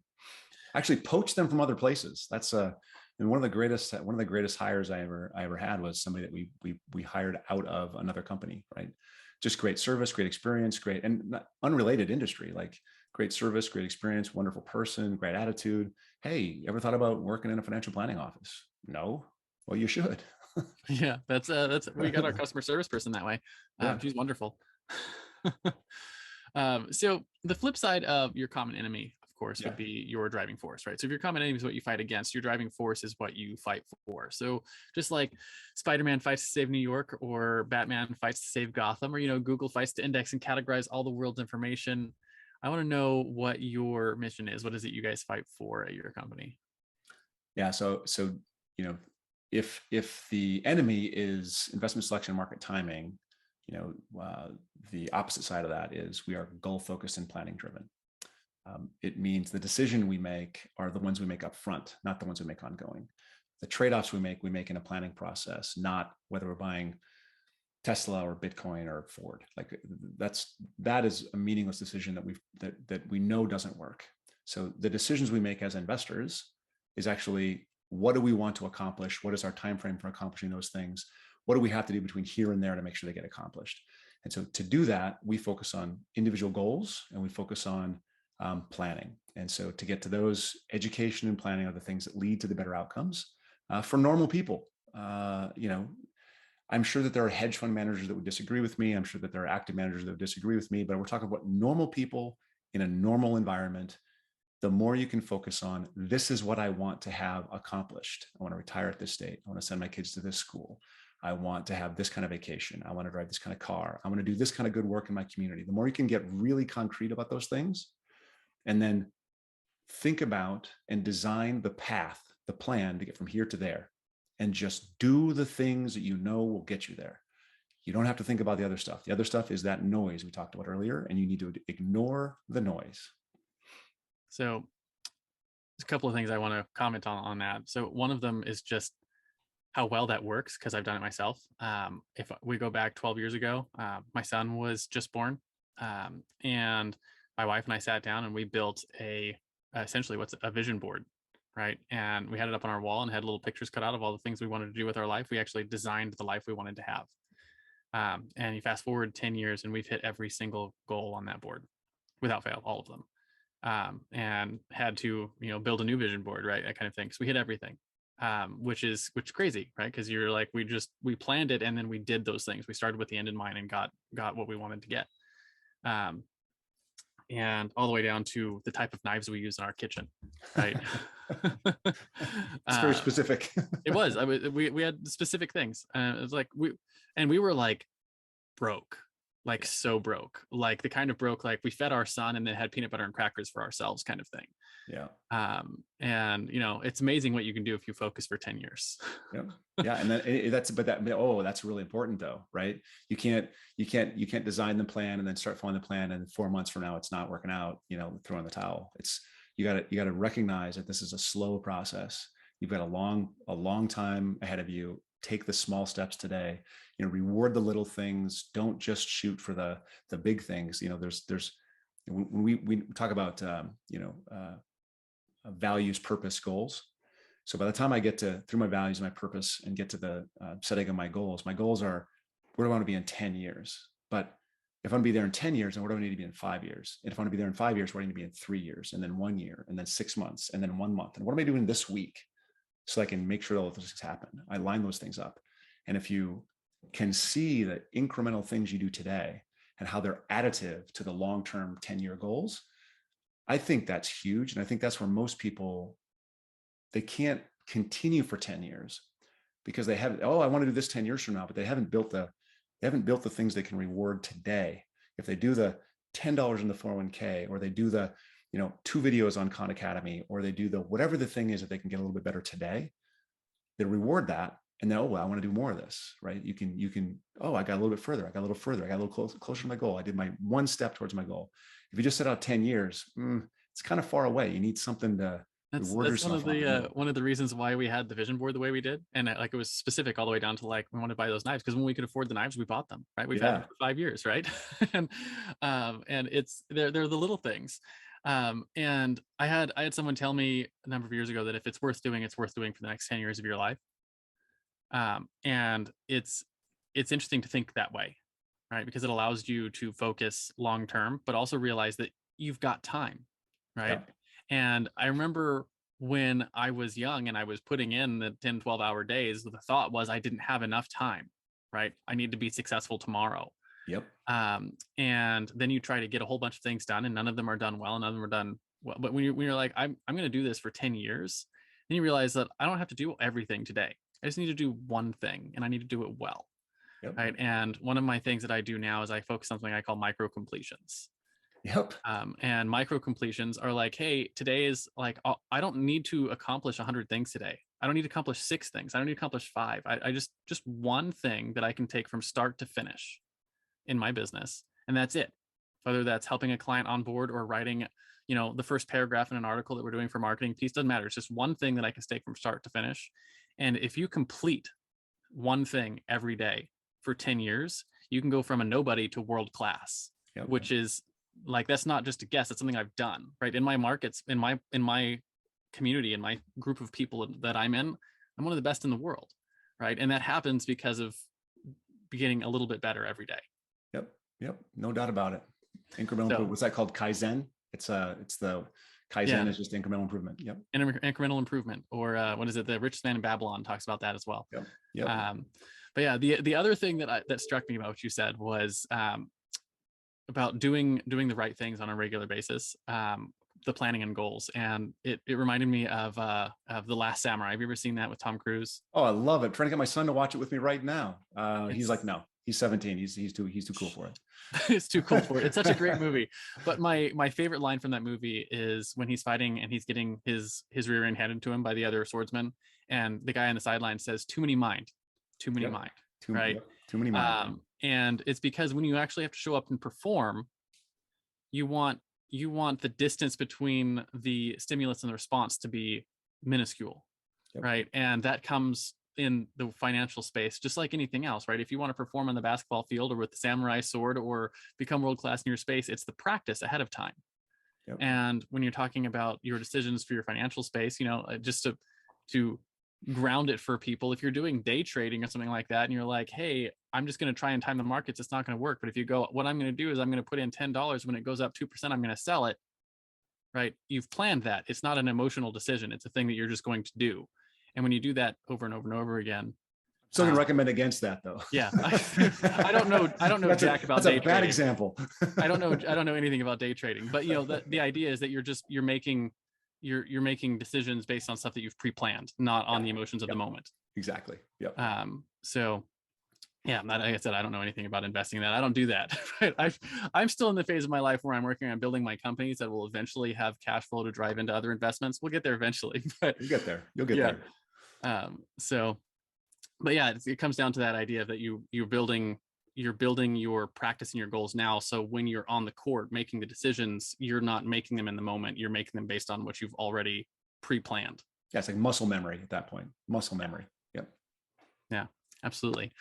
Actually, poach them from other places. That's and one of the greatest hires I ever had was somebody that we hired out of another company. Right, just great service, great experience, great and unrelated industry. Like, great service, great experience, wonderful person, great attitude. Hey, you ever thought about working in a financial planning office? No. Well, you should. Yeah, that's we got our customer service person that way. She's wonderful. So the flip side of your common enemy, of course, would be your driving force, right? So if your common enemy is what you fight against, your driving force is what you fight for. So just like Spider-Man fights to save New York, or Batman fights to save Gotham, or Google fights to index and categorize all the world's information, I want to know what your mission is. What is it you guys fight for at your company? Yeah. So if the enemy is investment selection, market timing, the opposite side of that is we are goal focused and planning driven. It means the decision we make are the ones we make up front, not the ones we make ongoing. The trade-offs we make in a planning process, not whether we're buying Tesla or Bitcoin or Ford. Like that is a meaningless decision that we know doesn't work. So the decisions we make as investors is actually, what do we want to accomplish? What is our time frame for accomplishing those things? What do we have to do between here and there to make sure they get accomplished? And so to do that, we focus on individual goals and we focus on planning. And so to get to those, education and planning are the things that lead to the better outcomes for normal people. I'm sure that there are hedge fund managers that would disagree with me. I'm sure that there are active managers that would disagree with me, but we're talking about normal people in a normal environment. The more you can focus on, this is what I want to have accomplished. I want to retire at this date. I want to send my kids to this school. I want to have this kind of vacation. I want to drive this kind of car. I want to do this kind of good work in my community. The more you can get really concrete about those things, and then think about and design the path, the plan to get from here to there, and just do the things that you know will get you there. You don't have to think about the other stuff. The other stuff is that noise we talked about earlier, and you need to ignore the noise. So there's a couple of things I want to comment on that. So one of them is just how well that works, because I've done it myself. If we go back 12 years ago, my son was just born, and my wife and I sat down and we built essentially what's a vision board, right? And we had it up on our wall and had little pictures cut out of all the things we wanted to do with our life. We actually designed the life we wanted to have. And you fast forward 10 years and we've hit every single goal on that board without fail, all of them. And had to, build a new vision board, right? That kind of thing. So we hit everything, which is crazy, right? Because you're like, we planned it and then we did those things. We started with the end in mind and got what we wanted to get. And all the way down to the type of knives we use in our kitchen, right? It's very specific. It was. We had specific things. It was like we were like broke, like so broke, like the kind of broke, like we fed our son and then had peanut butter and crackers for ourselves, kind of thing. Yeah. And it's amazing what you can do if you focus for 10 years. Yeah. And then that's really important though, right? You can't design the plan and then start following the plan, and 4 months from now it's not working out, throw in the towel. You got to recognize that this is a slow process. You've got a long time ahead of you. Take the small steps today, reward the little things. Don't just shoot for the big things. There's when we talk about, values, purpose, goals. So by the time I get through my values and my purpose and get to the setting of my goals are, where do I want to be in 10 years? But if I want to be there in 10 years, then where do I need to be in 5 years? And if I want to be there in 5 years, where do I need to be in 3 years? And then 1 year, and then 6 months, and then 1 month? And what am I doing this week so I can make sure all those things happen? I line those things up. And if you can see the incremental things you do today and how they're additive to the long-term 10-year goals, I think that's huge. And I think that's where most people, they can't continue for 10 years because they haven't, I want to do this 10 years from now, but they haven't built the things they can reward today. If they do the $10 in the 401k, or they do the, 2 videos on Khan Academy, or they do the, whatever the thing is that they can get a little bit better today, they reward that. And then, I want to do more of this, right? You can, I got a little bit further. I got a little further. I got a little closer to my goal. I did my one step towards my goal. If you just set out 10 years, it's kind of far away. You need something to reward yourself. That's one of the reasons why we had the vision board the way we did. And it was specific all the way down to like, we want to buy those knives because when we could afford the knives, we bought them, right? We've had them for 5 years, right? and they're the little things. And I had someone tell me a number of years ago that if it's worth doing for the next 10 years of your life. And it's interesting to think that way, right? Because it allows you to focus long term, but also realize that you've got time, right? Yeah. And I remember when I was young and I was putting in the 10, 12-hour days, the thought was I didn't have enough time, right? I need to be successful tomorrow. Yep. And then you try to get a whole bunch of things done, and none of them are done well, and none of them are done well. But when you're like, I'm going to do this for 10 years, then you realize that I don't have to do everything today. I just need to do one thing, and I need to do it well. Yep. Right. And one of my things that I do now is I focus on something I call micro completions. Yep. And micro completions are like, hey, today is like, I don't need to accomplish 100 things today. I don't need to accomplish 6 things. I don't need to accomplish 5. I just one thing that I can take from start to finish in my business, and that's it. Whether that's helping a client on board or writing, the first paragraph in an article that we're doing for marketing piece, doesn't matter. It's just one thing that I can take from start to finish. And if you complete one thing every day for 10 years, you can go from a nobody to world class, Yep. which is like, that's not just a guess. It's something I've done, right? In my markets, in my community, in my group of people that I'm in, I'm one of the best in the world, right? And that happens because of getting a little bit better every day. Yep. Yep. No doubt about it. Incremental. So, what's that called? Kaizen. It's the Kaizen is just incremental improvement. Yep. Incremental improvement, or what is it? The richest man in Babylon talks about that as well. Yep. Yep. But yeah, the other thing that struck me about what you said was about doing the right things on a regular basis, the planning and goals, and it reminded me of The Last Samurai. Have you ever seen that with Tom Cruise? Oh, I love it. I'm trying to get my son to watch it with me right now. He's like, It's no, he's 17. He's too cool for it. it's too cool for it. It's such a great movie. But my favorite line from that movie is when he's fighting and he's getting his rear end handed to him by the other swordsman, and the guy on the sideline says, "Too many mind, too many mind." Right? Too many mind. And it's because when you actually have to show up and perform, you want the distance between the stimulus and the response to be minuscule. Yep. Right? And that comes in the financial space, just like anything else, right? If you want to perform on the basketball field or with the samurai sword or become world class in your space, it's the practice ahead of time. Yep. And when you're talking about your decisions for your financial space, just to ground it for people, if you're doing day trading or something like that, and you're like, hey, I'm just going to try and time the markets, it's not going to work. But if you go, what I'm going to do is I'm going to put in $10. When it goes up 2%, I'm going to sell it. Right? You've planned that. It's not an emotional decision. It's a thing that you're just going to do. And when you do that over and over and over again, still gonna recommend against that though. Yeah, I don't know jack about day trading. That's a bad example. I don't know anything about day trading, but the idea is that you're making decisions based on stuff that you've pre-planned, not on the emotions of the moment. Exactly. Yep. So yeah, like I said, I don't know anything about investing in that. I don't do that. Right? I'm still in the phase of my life where I'm working on building my companies that will eventually have cash flow to drive into other investments. We'll get there eventually. But you'll get there. You'll get there. But yeah, it comes down to that idea that you're building your practice and your goals now. So when you're on the court making the decisions, you're not making them in the moment. You're making them based on what you've already pre-planned. Yeah, it's like muscle memory at that point. Muscle memory. Yep. Yeah, absolutely.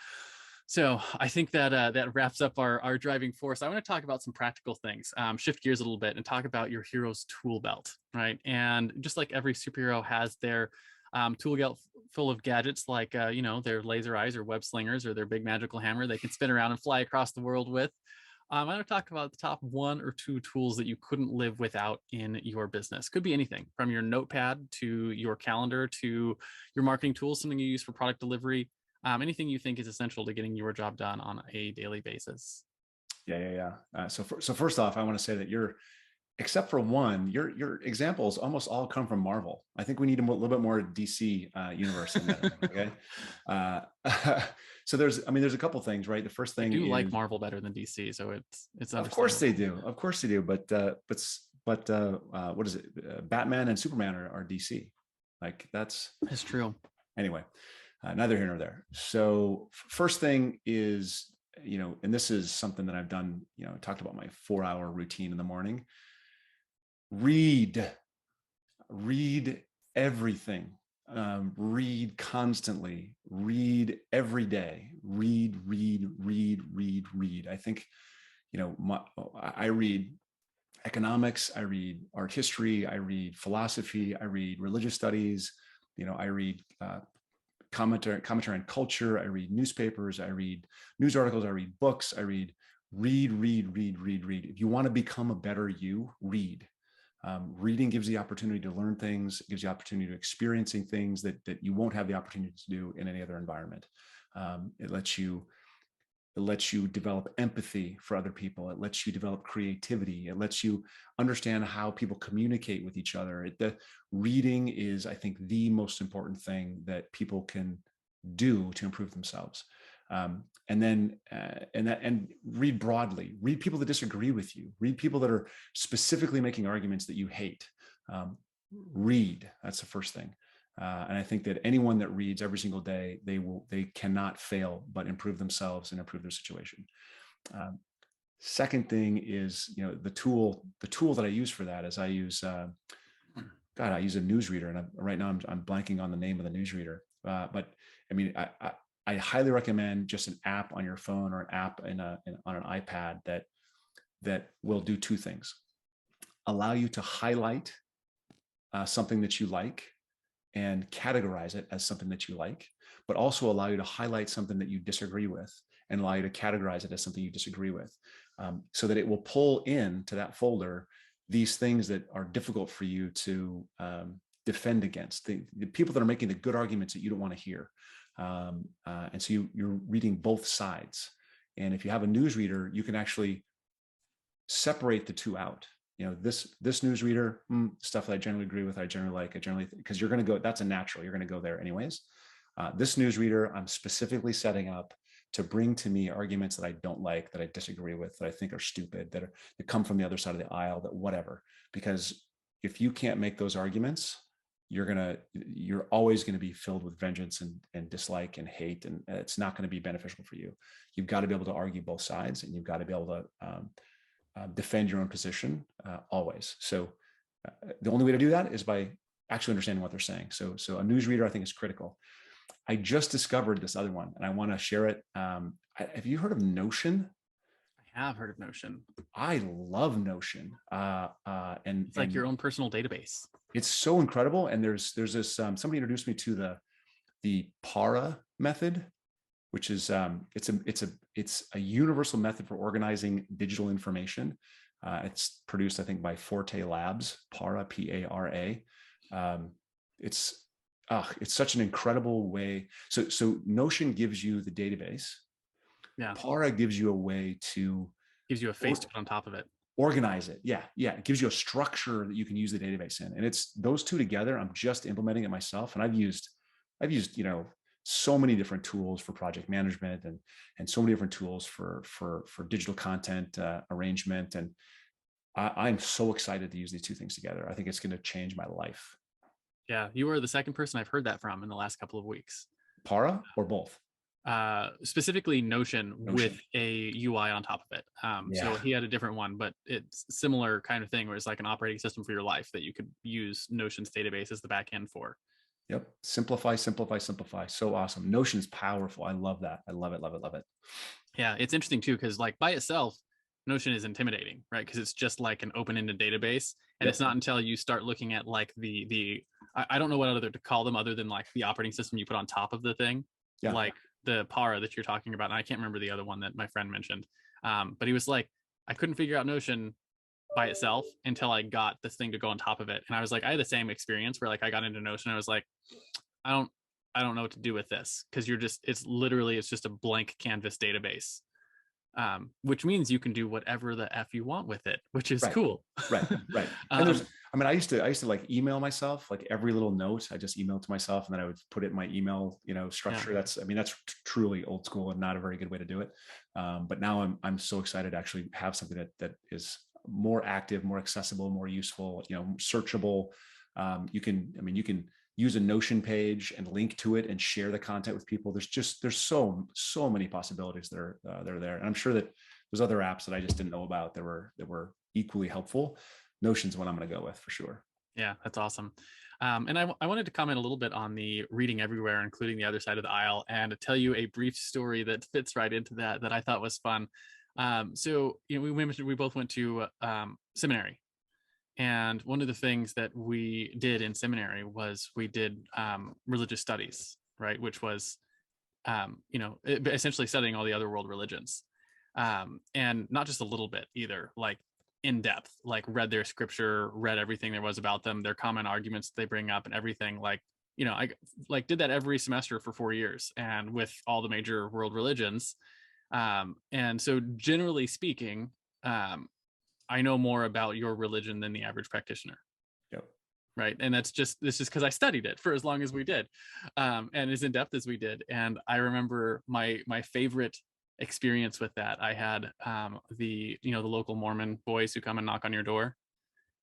So I think that wraps up our driving force. I want to talk about some practical things, shift gears a little bit and talk about your hero's tool belt, right? And just like every superhero has their tool belt full of gadgets, like their laser eyes or web slingers or their big magical hammer they can spin around and fly across the world with. I'm going to talk about the top 1 or 2 tools that you couldn't live without in your business. Could be anything from your notepad to your calendar to your marketing tools, something you use for product delivery, anything you think is essential to getting your job done on a daily basis. Yeah. So first off, I want to say that except for one, your examples almost all come from Marvel. I think we need a little bit more DC universe in there. Okay. So there's a couple things, right? The first thing I do like Marvel better than DC, so it's of course they do. Of course they do. But what is it? Batman and Superman are DC. Like that's true. Anyway, neither here nor there. So first thing is, and this is something that I've done, I talked about my 4-hour routine in the morning. Read everything. Read constantly. Read every day. Read. I think, I read economics. I read art history. I read philosophy. I read religious studies. I read commentary on culture. I read newspapers. I read news articles. I read books. I read. If you want to become a better you, read. Reading gives the opportunity to learn things, gives you opportunity to experiencing things that you won't have the opportunity to do in any other environment. It lets you develop empathy for other people. It lets you develop creativity. It lets you understand how people communicate with each other. The reading is, I think, the most important thing that people can do to improve themselves. And read broadly, read people that disagree with you, read people that are specifically making arguments that you hate. Read, that's the first thing. And I think that anyone that reads every single day, they cannot fail but improve themselves and improve their situation. Second thing is, the tool that I use for that is I use a newsreader, and right now I'm blanking on the name of the newsreader. But I mean, I highly recommend just an app on your phone or an app on an iPad that will do two things: allow you to highlight something that you like and categorize it as something that you like, but also allow you to highlight something that you disagree with and allow you to categorize it as something you disagree with, so that it will pull into that folder these things that are difficult for you to defend against, the people that are making the good arguments that you don't want to hear. And so you're reading both sides. And if you have a newsreader, you can actually separate the two out. This newsreader, stuff that I generally agree with, I generally like, because you're going to go, that's a natural, you're going to go there anyways. This newsreader, I'm specifically setting up to bring to me arguments that I don't like, that I disagree with, that I think are stupid, that come from the other side of the aisle, that whatever. Because if you can't make those arguments, you're always going to be filled with vengeance and dislike and hate, and it's not going to be beneficial for you. You've got to be able to argue both sides, and you've got to be able to defend your own position always. So the only way to do that is by actually understanding what they're saying. So a newsreader, I think, is critical. I just discovered this other one, and I want to share it. Have you heard of Notion? I have heard of Notion. I love Notion. And it's like your own personal database. It's so incredible. And there's this, somebody introduced me to the PARA method, which is it's a universal method for organizing digital information. It's produced, I think, by Forte Labs, PARA, P-A-R-A. It's such an incredible way. So Notion gives you the database. Yeah. PARA gives you a way gives you a face to put on top of it. Organize it. Yeah. It gives you a structure that you can use the database in. And it's those two together. I'm just implementing it myself. And I've used, so many different tools for project management and so many different tools for digital content arrangement. And I'm so excited to use these two things together. I think it's going to change my life. Yeah. You are the second person I've heard that from in the last couple of weeks. PARA or both? Specifically Notion with a UI on top of it. So he had a different one, but it's similar kind of thing where it's like an operating system for your life that you could use Notion's database as the back end for. Yep. Simplify. So awesome. Notion's powerful. I love that. I love it. Yeah. It's interesting too, because like by itself, Notion is intimidating, right? Because it's just like an open-ended database. And it's not until you start looking at like I don't know what other to call them other than like the operating system you put on top of the thing. Yeah. Like the PARA that you're talking about. And I can't remember the other one that my friend mentioned. But he was like, I couldn't figure out Notion by itself until I got this thing to go on top of it. And I was like, I had the same experience where like I got into Notion. I was like, I don't know what to do with this, because it's just a blank canvas database. Which means you can do whatever the F you want with it, which is cool. Right. And I used to like email myself, like every little note, I just emailed to myself and then I would put it in my email, structure. Yeah. That's truly old school and not a very good way to do it. But now I'm so excited to actually have something that is more active, more accessible, more useful, searchable. You can use a Notion page and link to it and share the content with people. There's so many possibilities that are there. And I'm sure that there's other apps that I just didn't know about that were equally helpful. Notion's what I'm going to go with for sure. Yeah, that's awesome. And I wanted to comment a little bit on the reading everywhere, including the other side of the aisle, and tell you a brief story that fits right into that I thought was fun. So we mentioned we both went to seminary. And one of the things that we did in seminary was we did religious studies, right? Which was, essentially studying all the other world religions. And not just a little bit either, like in depth, like read their scripture, read everything there was about them, their common arguments they bring up and everything. Like, I like did that every semester for 4 years and with all the major world religions. And so generally speaking, I know more about your religion than the average practitioner. Yep. right? And this is because I studied it for as long as we did, and as in depth as we did. And I remember my favorite experience with that. I had the local Mormon boys who come and knock on your door.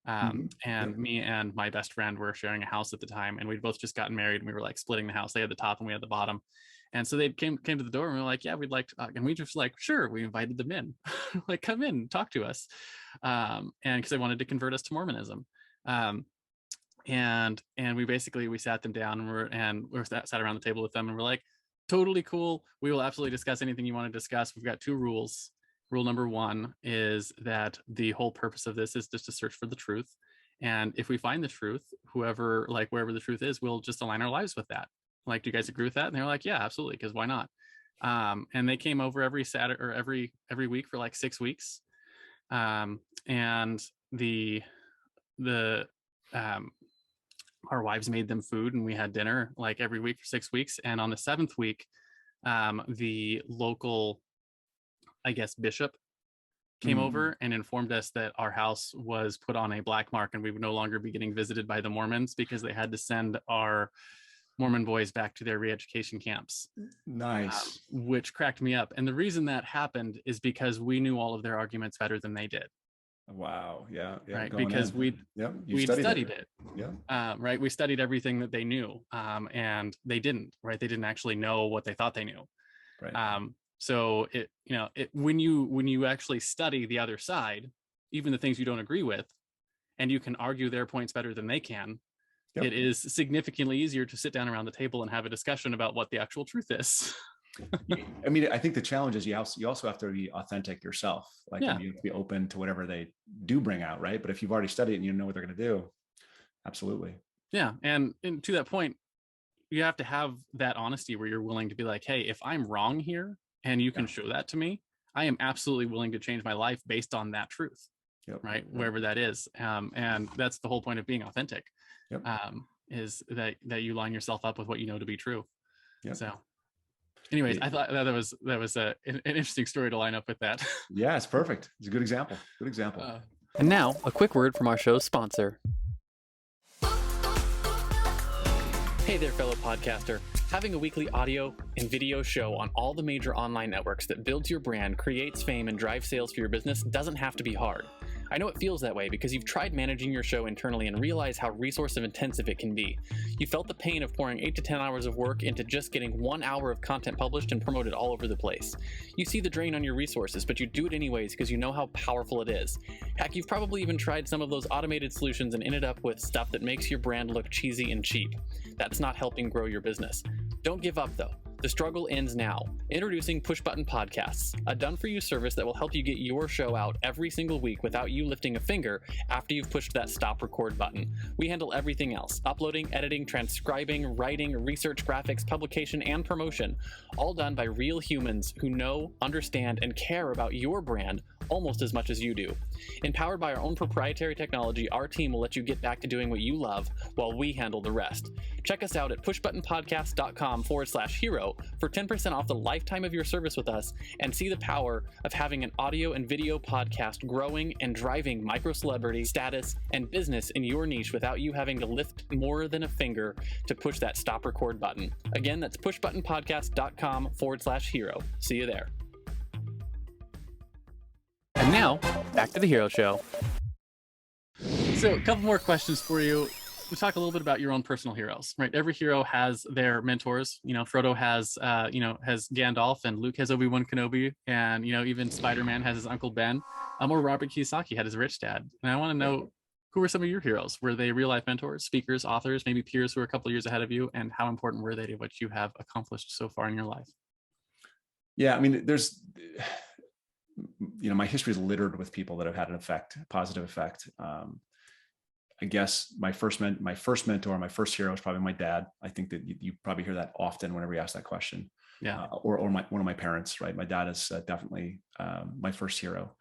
And Yep. me and my best friend were sharing a house at the time, and we'd both just gotten married, and we were like splitting the house. They had the top and we had the bottom. And so they came to the door, and we were like, yeah, we'd like to talk. And we just like, sure, we invited them in. Like, come in, talk to us. And because they wanted to convert us to Mormonism. And we sat them down, and we sat around the table with them, and we're like, totally cool. We will absolutely discuss anything you want to discuss. We've got 2 rules. Rule number 1 is that the whole purpose of this is just to search for the truth. And if we find the truth, wherever the truth is, we'll just align our lives with that. Like, do you guys agree with that? And they're like, yeah, absolutely, because why not? And they came over every Saturday or every week for like 6 weeks. And the our wives made them food, and we had dinner like every week for 6 weeks. And on the 7th week, the local, I guess, bishop came over and informed us that our house was put on a black mark, and we would no longer be getting visited by the Mormons because they had to send our Mormon boys back to their re-education camps. Nice. Which cracked me up. And the reason that happened is because we knew all of their arguments better than they did. Wow. Yeah. Right. Because we'd studied it. Yeah. Right. We studied everything that they knew. And they didn't. Right. They didn't actually know what they thought they knew. Right. So when you actually study the other side, even the things you don't agree with, and you can argue their points better than they can, it is significantly easier to sit down around the table and have a discussion about what the actual truth is. I mean, I think the challenge is you also have to be authentic yourself. Like, you have to be open to whatever they do bring out, right? But if you've already studied it and you know what they're going to do, absolutely. Yeah, and to that point, you have to have that honesty where you're willing to be like, hey, if I'm wrong here and you can show that to me, I am absolutely willing to change my life based on that truth, right? Wherever that is. And that's the whole point of being authentic, is that you line yourself up with what you know to be true. So anyways, I thought that was an interesting story to line up with that. Yeah, it's perfect. It's a good example. Good example. And now, a quick word from our show's sponsor. Hey there, fellow podcaster. Having a weekly audio and video show on all the major online networks that builds your brand, creates fame, and drives sales for your business doesn't have to be hard. I know it feels that way because you've tried managing your show internally and realize how resource intensive it can be. You felt the pain of pouring 8 to 10 hours of work into just getting 1 hour of content published and promoted all over the place. You see the drain on your resources, but you do it anyways because you know how powerful it is. Heck, you've probably even tried some of those automated solutions and ended up with stuff that makes your brand look cheesy and cheap. That's not helping grow your business. Don't give up though. The struggle ends now. Introducing Push Button Podcasts, a done-for-you service that will help you get your show out every single week without you lifting a finger after you've pushed that stop record button. We handle everything else: uploading, editing, transcribing, writing, research, graphics, publication, and promotion, all done by real humans who know, understand, and care about your brand almost as much as you do. Empowered by our own proprietary technology, our team will let you get back to doing what you love while we handle the rest. Check us out at pushbuttonpodcast.com/hero for 10% off the lifetime of your service with us, and see the power of having an audio and video podcast growing and driving micro celebrity status and business in your niche without you having to lift more than a finger to push that stop record button. Again, that's pushbuttonpodcast.com/hero. See you there. And now, back to the Hero Show. So, a couple more questions for you. We talk a little bit about your own personal heroes, right? Every hero has their mentors. Frodo has Gandalf, and Luke has Obi-Wan Kenobi, and even Spider-Man has his Uncle Ben, or Robert Kiyosaki had his rich dad. And I want to know, who were some of your heroes? Were they real-life mentors, speakers, authors, maybe peers who are a couple of years ahead of you, and how important were they to what you have accomplished so far in your life? Yeah, I mean, there's, my history is littered with people that have had a positive effect. I guess my first mentor, my first hero is probably my dad. I think that you probably hear that often whenever you ask that question. Yeah. Or one of my parents, right? My dad is definitely my first hero.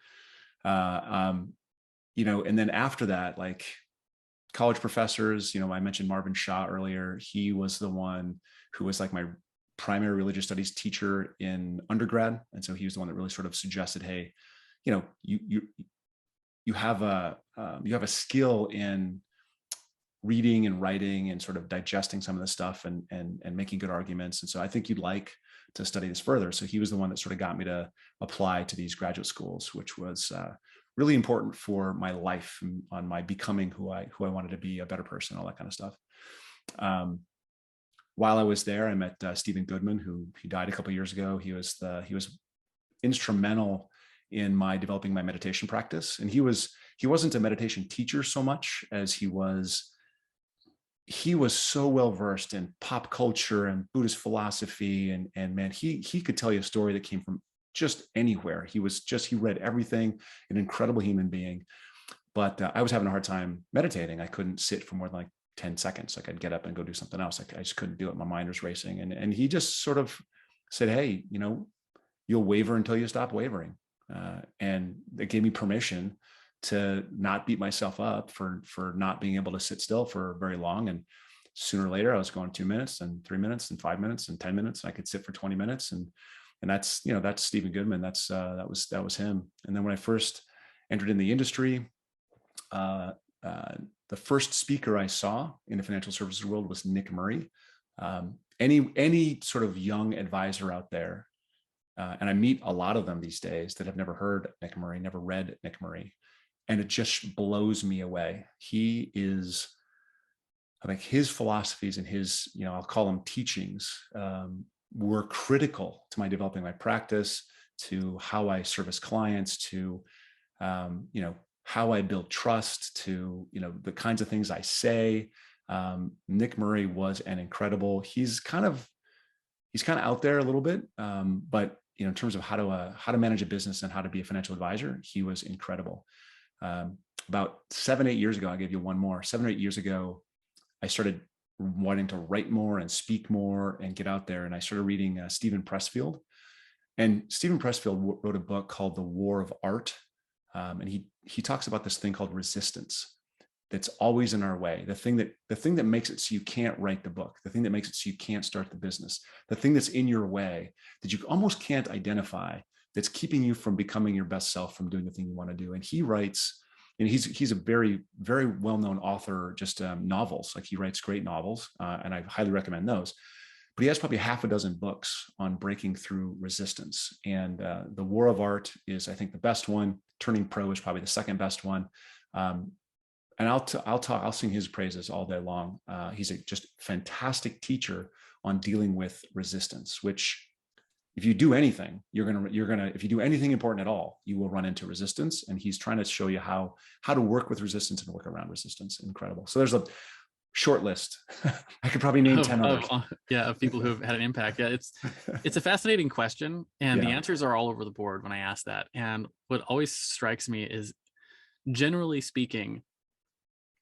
And then after that, like college professors, I mentioned Marvin Shaw earlier. He was the one who was like my primary religious studies teacher in undergrad. And so he was the one that really sort of suggested, hey, you have a skill in reading and writing and sort of digesting some of the stuff and making good arguments. And so I think you'd like to study this further. So he was the one that sort of got me to apply to these graduate schools, which was really important for my life and on my becoming who I wanted to be, a better person, all that kind of stuff. While I was there, I met Stephen Goodman, who he died a couple of years ago. He was instrumental in my developing my meditation practice. And he wasn't a meditation teacher so much as he was so well versed in pop culture and Buddhist philosophy. And man, he could tell you a story that came from just anywhere. He read everything, an incredible human being. But I was having a hard time meditating. I couldn't sit for more than like 10 seconds. Like I'd get up and go do something else. I just couldn't do it. My mind was racing. And he just sort of said, hey, you'll waver until you stop wavering. And it gave me permission to not beat myself up for not being able to sit still for very long. And sooner or later I was going 2 minutes and 3 minutes and 5 minutes and 10 minutes. And I could sit for 20 minutes. And that's Stephen Goodman. That was him. And then when I first entered in the industry, the first speaker I saw in the financial services world was Nick Murray. Any sort of young advisor out there, and I meet a lot of them these days that have never heard Nick Murray, never read Nick Murray, and it just blows me away. He is, like, his philosophies and his, I'll call them teachings, were critical to my developing my practice, to how I service clients, to how I build trust, to the kinds of things I say. Nick Murray was an incredible. He's kind of out there a little bit, but in terms of how to manage a business and how to be a financial advisor, he was incredible. About 7-8 years ago, I'll give you one more. 7 or 8 years ago, I started wanting to write more and speak more and get out there, and I started reading Stephen Pressfield. And Stephen Pressfield wrote a book called The War of Art. And he talks about this thing called resistance that's always in our way. The thing that makes it so you can't write the book, the thing that makes it so you can't start the business, the thing that's in your way that you almost can't identify, that's keeping you from becoming your best self, from doing the thing you want to do. And he writes, and he's a very, very well-known author, just novels. Like, he writes great novels, and I highly recommend those. But he has probably half a dozen books on breaking through resistance. And The War of Art is, I think, the best one. Turning Pro is probably the second best one. And I'll sing his praises all day long. He's a just fantastic teacher on dealing with resistance, which, if you do anything, if you do anything important at all, you will run into resistance. And he's trying to show you how to work with resistance and work around resistance. Incredible. So there's a short list. I could probably name 10 others. Of people who have had an impact. Yeah, it's a fascinating question, and Yeah. the answers are all over the board when I ask that. And what always strikes me is, generally speaking,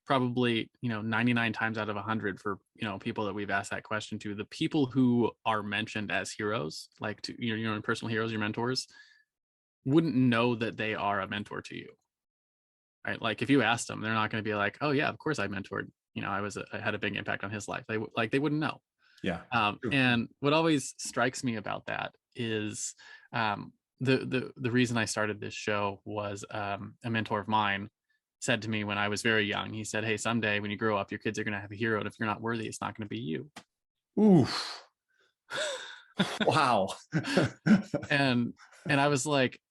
probably 99 times out of 100 for people that we've asked that question to, the people who are mentioned as heroes, like to your own personal heroes, your mentors, wouldn't know that they are a mentor to you, right? Like, if you asked them, they're not going to be like, oh yeah, of course I mentored, I had a big impact on his life. They wouldn't know. Yeah. And what always strikes me about that is the reason I started this show was a mentor of mine said to me when I was very young. He said, hey, someday when you grow up, your kids are going to have a hero, and if you're not worthy, it's not going to be you. Oof. Wow. and I was like,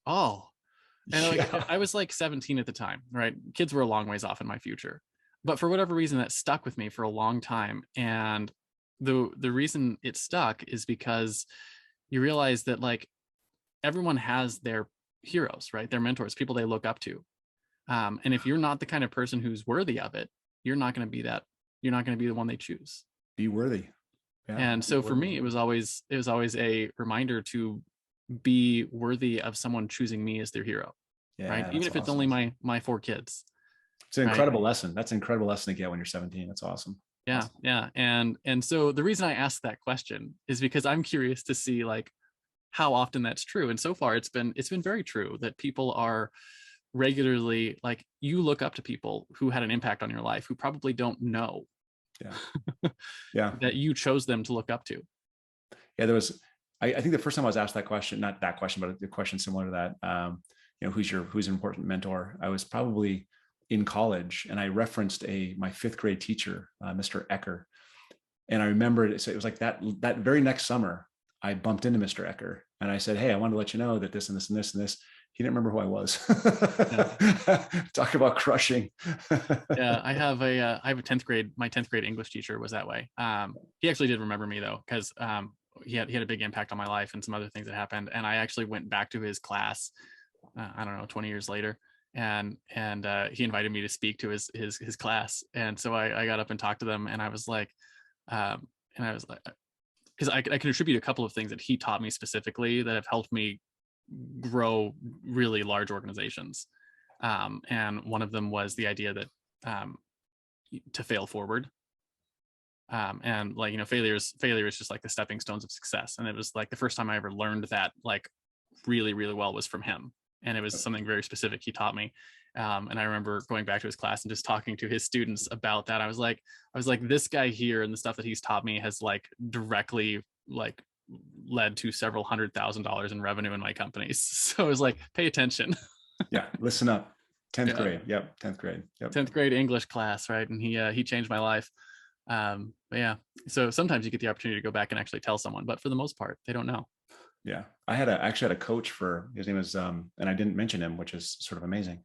oh. And Yeah. I was like 17 at the time, right? Kids were a long ways off in my future. But for whatever reason, that stuck with me for a long time. And the reason it stuck is because you realize that, like, everyone has their heroes, right? Their mentors, people they look up to. And if you're not the kind of person who's worthy of it, you're not going to be that. You're not going to be the one they choose. Be worthy. Yeah, and so for me, it was always a reminder to be worthy of someone choosing me as their hero. Yeah, right? Even if it's only my 4 kids. It's an incredible lesson. That's an incredible lesson to get when you're 17. That's awesome. Yeah. Awesome. Yeah. And so the reason I asked that question is because I'm curious to see, like, how often that's true. And so far it's been very true that people are regularly, like, you look up to people who had an impact on your life who probably don't know that you chose them to look up to. Yeah, there was, I think the first time I was asked that question, not that question, but a question similar to that, who's an important mentor? I was probably in college, and I referenced my fifth grade teacher, Mr. Ecker. And I remembered it was like that very next summer, I bumped into Mr. Ecker and I said, "Hey, I wanted to let you know that this and this and this and this." He didn't remember who I was. Talk about crushing. Yeah, I have a 10th grade. My 10th grade English teacher was that way. He actually did remember me though, because he had a big impact on my life and some other things that happened. And I actually went back to his class, I don't know, 20 years later, and he invited me to speak to his class. And so I got up and talked to them, and I was like, because I can attribute a couple of things that he taught me specifically that have helped me grow really large organizations. And one of them was the idea that to fail forward. And like, failure is just like the stepping stones of success. And it was like the first time I ever learned that like really, really well was from him. And it was something very specific he taught me. And I remember going back to his class and just talking to his students about that. I was like, this guy here and the stuff that he's taught me has like directly like led to several $100,000 in revenue in my companies. So it was like, pay attention. Yeah, listen up. 10th grade. Yep, 10th grade. Yep. 10th grade English class, right? And he changed my life. But yeah, so sometimes you get the opportunity to go back and actually tell someone, but for the most part, they don't know. Yeah, I actually had a coach for, his name was, and I didn't mention him, which is sort of amazing,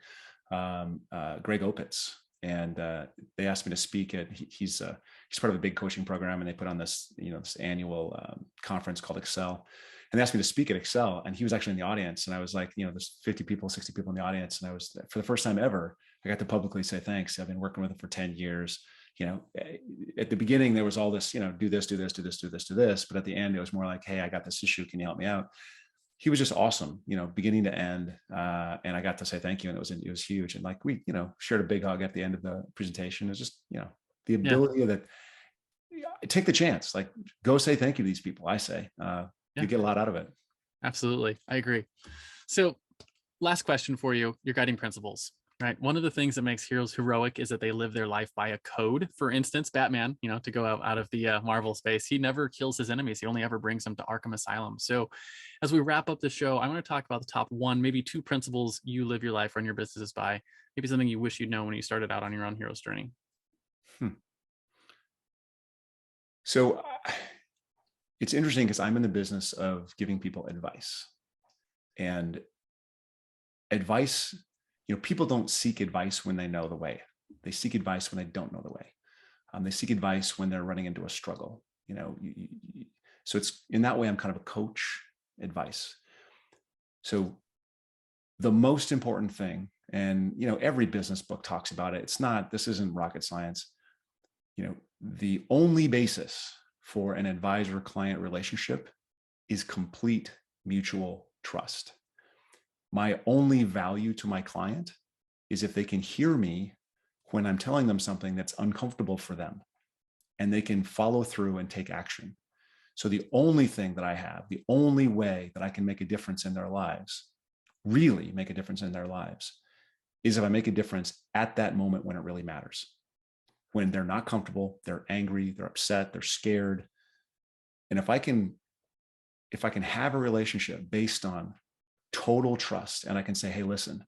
Greg Opitz. And they asked me to speak at, he's part of a big coaching program, and they put on this, this annual conference called Excel. And they asked me to speak at Excel, and he was actually in the audience. And I was like, there's 50 people, 60 people in the audience. And I was, for the first time ever, I got to publicly say, thanks. I've been working with him for 10 years. At the beginning, there was all this, do this, do this, do this, do this, do this. But at the end, it was more like, hey, I got this issue. Can you help me out? He was just awesome, beginning to end. And I got to say thank you. And it was huge. And like, we, shared a big hug at the end of the presentation. It was just, the ability of that, take the chance, like go say thank you to these people. I say, you get a lot out of it. Absolutely. I agree. So last question for you, your guiding principles. Right. One of the things that makes heroes heroic is that they live their life by a code. For instance, Batman, to go out of the Marvel space, he never kills his enemies. He only ever brings them to Arkham Asylum. So as we wrap up the show, I want to talk about the top one, maybe two principles you live your life, run your businesses by, maybe something you wish you'd know when you started out on your own hero's journey. So it's interesting because I'm in the business of giving people advice, and advice, people don't seek advice when they know the way. They seek advice when they don't know the way. They seek advice when they're running into a struggle. So it's in that way, I'm kind of a coach advice. So the most important thing, and every business book talks about it. This isn't rocket science. The only basis for an advisor-client relationship is complete mutual trust. My only value to my client is if they can hear me when I'm telling them something that's uncomfortable for them, and they can follow through and take action. So the only thing that I have, the only way that I can make a difference in their lives, really make a difference in their lives, is if I make a difference at that moment when it really matters. When they're not comfortable, they're angry, they're upset, they're scared. And if I can have a relationship based on total trust, and I can say, hey, listen,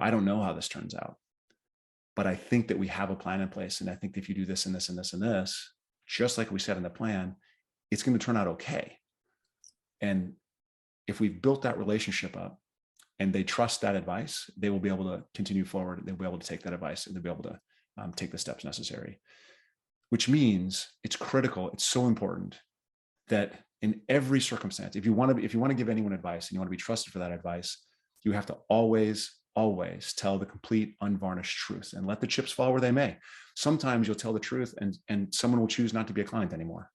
I don't know how this turns out, but I think that we have a plan in place. And I think that if you do this and this and this and this, just like we said in the plan, it's going to turn out okay. And if we've built that relationship up and they trust that advice, they will be able to continue forward. They'll be able to take that advice, and they'll be able to take the steps necessary, which means it's critical. It's so important that in every circumstance, if you want to give anyone advice and you want to be trusted for that advice, you have to always tell the complete unvarnished truth and let the chips fall where they may. Sometimes you'll tell the truth and someone will choose not to be a client anymore.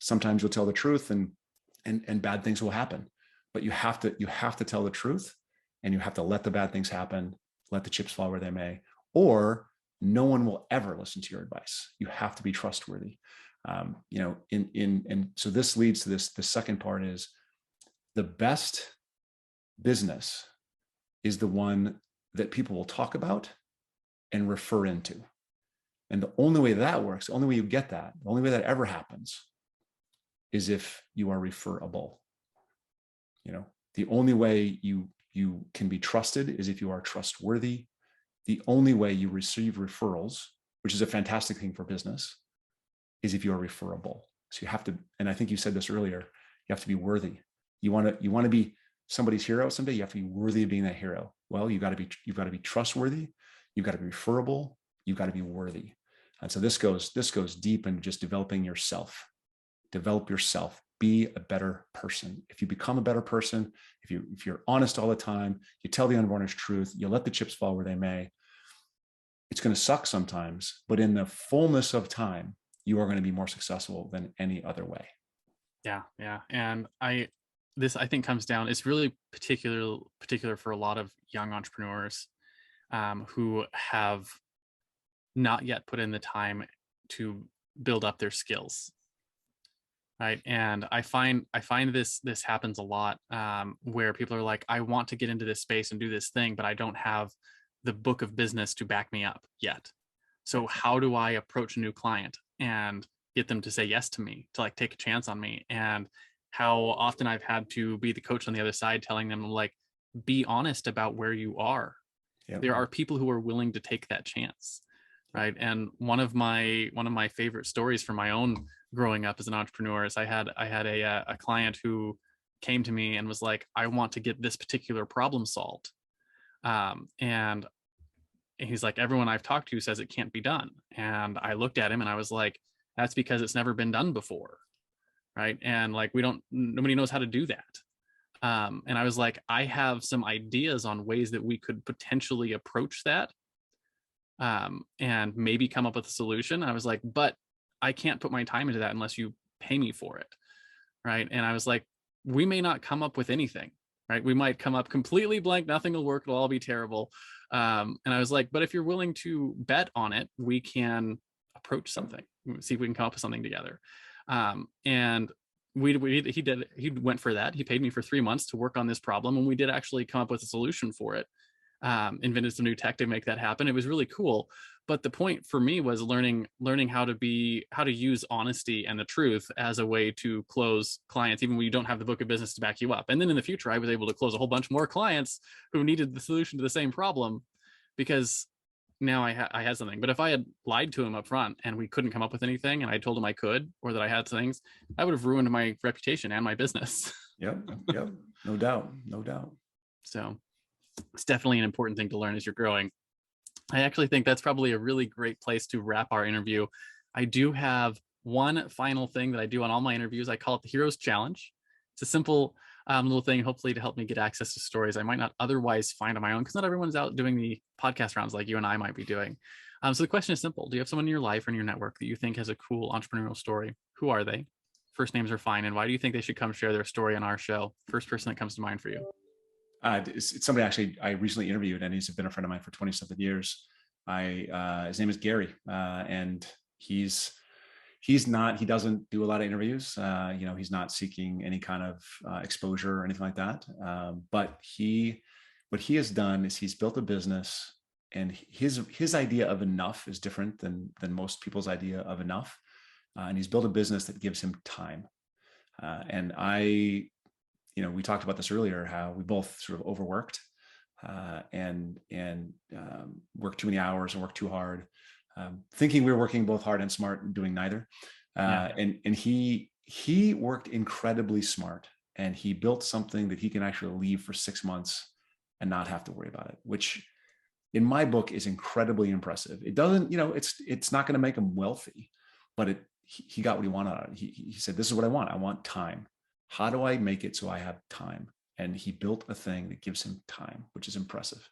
Sometimes you'll tell the truth and bad things will happen, but you have to tell the truth, and you have to let the bad things happen, let the chips fall where they may, or no one will ever listen to your advice. You have to be trustworthy. And so this leads to this. The second part is the best business is the one that people will talk about and refer into. And the only way that works, the only way you get that, the only way that ever happens is if you are referable. The only way you can be trusted is if you are trustworthy. the only way you receive referrals, which is a fantastic thing for business, is if you are referable. So you have to, and I think you said this earlier, you have to be worthy. You want to be somebody's hero someday. You have to be worthy of being that hero. Well, you've got to be trustworthy. You've got to be referable. You've got to be worthy. And so this goes deep into just developing yourself. Develop yourself. Be a better person. If you become a better person, if you're honest all the time, you tell the unvarnished truth, you let the chips fall where they may. It's going to suck sometimes, but in the fullness of time, you are going to be more successful than any other way. Yeah, yeah. And this I think comes down, it's really particular for a lot of young entrepreneurs who have not yet put in the time to build up their skills. Right. And I find this happens a lot where people are like, I want to get into this space and do this thing, but I don't have the book of business to back me up yet. So how do I approach a new client and get them to say yes to me, to like take a chance on me? And how often I've had to be the coach on the other side, telling them like, be honest about where you are. Yep. There are people who are willing to take that chance. Right. And one of my favorite stories from my own growing up as an entrepreneur is I had a client who came to me and was like, I want to get this particular problem solved. And he's like, everyone I've talked to says it can't be done. And I looked at him and I was like, that's because it's never been done before. Right. And like, nobody knows how to do that. And I was like, I have some ideas on ways that we could potentially approach that. And maybe come up with a solution. I was like, but I can't put my time into that unless you pay me for it. Right. And I was like, we may not come up with anything. Right. We might come up completely blank. Nothing will work. It'll all be terrible. And I was like, but if you're willing to bet on it, we can approach something, see if we can come up with something together. And he went for that. He paid me for 3 months to work on this problem. And we did actually come up with a solution for it. Invented some new tech to make that happen. It was really cool. But the point for me was learning how to use honesty and the truth as a way to close clients, even when you don't have the book of business to back you up. And then in the future, I was able to close a whole bunch more clients who needed the solution to the same problem, because now I had something. But if I had lied to him up front and we couldn't come up with anything, and I told him I could, or that I had things, I would have ruined my reputation and my business. Yep. No doubt. So it's definitely an important thing to learn as you're growing. I actually think that's probably a really great place to wrap our interview. I do have one final thing that I do on all my interviews. I call it the Hero's Challenge. It's a simple little thing, hopefully to help me get access to stories I might not otherwise find on my own, because not everyone's out doing the podcast rounds like you and I might be doing. So the question is simple. Do you have someone in your life or in your network that you think has a cool entrepreneurial story? Who are they? First names are fine. And why do you think they should come share their story on our show? First person that comes to mind for you. It's somebody actually I recently interviewed, and he's been a friend of mine for 20-something years. His name is Gary, and he doesn't do a lot of interviews. He's not seeking any kind of exposure or anything like that. But what he has done is he's built a business, and his idea of enough is different than most people's idea of enough. And he's built a business that gives him time. And we talked about this earlier, how we both sort of overworked and worked too many hours and worked too hard, thinking we were working both hard and smart and doing neither. And he worked incredibly smart, and he built something that he can actually leave for 6 months and not have to worry about it, which in my book is incredibly impressive. It doesn't, it's not going to make him wealthy, but he got what he wanted out of it. He said, this is what I want. I want time. How do I make it so I have time? And he built a thing that gives him time, which is impressive.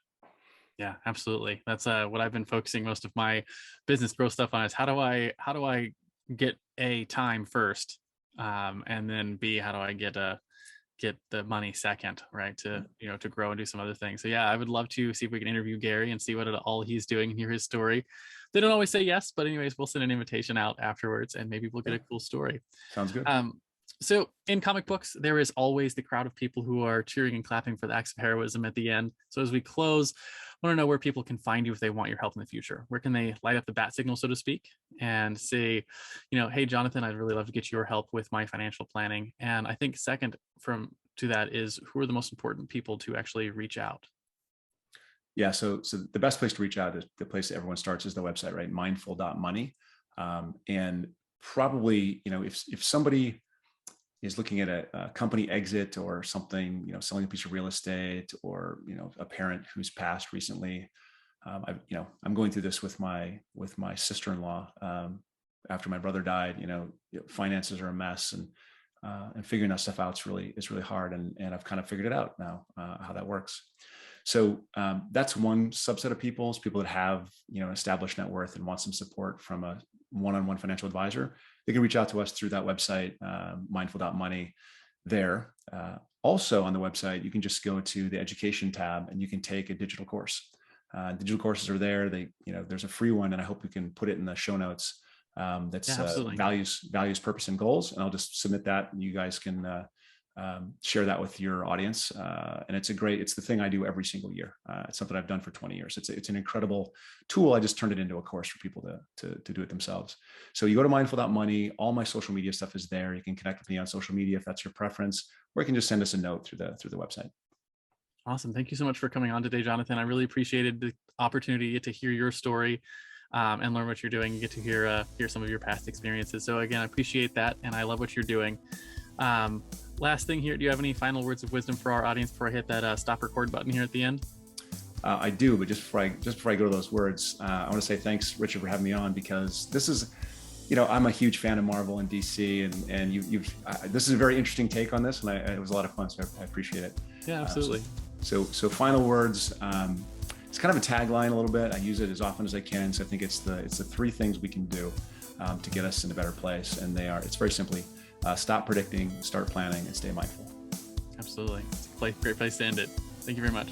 Yeah, absolutely. That's what I've been focusing most of my business growth stuff on, is how do I get A, time first, and then B, how do I get the money second, right? To grow and do some other things. So yeah, I would love to see if we can interview Gary and see what all he's doing and hear his story. They don't always say yes, but anyways, we'll send an invitation out afterwards, and maybe we'll get a cool story. Sounds good. So in comic books, there is always the crowd of people who are cheering and clapping for the acts of heroism at the end. So as we close, I want to know where people can find you if they want your help in the future. Where can they light up the bat signal, so to speak, and say, hey, Jonathan, I'd really love to get your help with my financial planning. And I think second to that is, who are the most important people to actually reach out? Yeah. So the best place to reach out is the place that everyone starts is the website, right? Mindful.money. And probably, if somebody is looking at a company exit or something, selling a piece of real estate, or, a parent who's passed recently. I'm going through this with my sister-in-law. After my brother died, finances are a mess, and figuring that stuff out is really hard. And I've kind of figured it out now, how that works. So that's one subset of people that have, an established net worth and want some support from a one-on-one financial advisor. They can reach out to us through that website, mindful.money there. Also on the website, you can just go to the education tab and you can take a digital course. Digital courses are there. There's a free one, and I hope we can put it in the show notes. That's values, purpose, and goals. And I'll just submit that, and you guys can share that with your audience. And it's the thing I do every single year. It's something I've done for 20 years. It's an incredible tool. I just turned it into a course for people to do it themselves. So you go to mindful.money, all my social media stuff is there. You can connect with me on social media if that's your preference, or you can just send us a note through the website. Awesome. Thank you so much for coming on today, Jonathan. I really appreciated the opportunity to get to hear your story and learn what you're doing. You get to hear some of your past experiences. So again, I appreciate that, and I love what you're doing. Last thing here, do you have any final words of wisdom for our audience before I hit that stop record button here at the end? I do, but just before I go to those words, I want to say thanks, Richard, for having me on, because this is, I'm a huge fan of Marvel and DC, and this is a very interesting take on this, and it was a lot of fun, so I appreciate it. Yeah, absolutely. So final words. It's kind of a tagline a little bit. I use it as often as I can. So I think it's the 3 things we can do to get us in a better place, and it's very simply stop predicting, start planning, and stay mindful. Absolutely. It's a great place to end it. Thank you very much.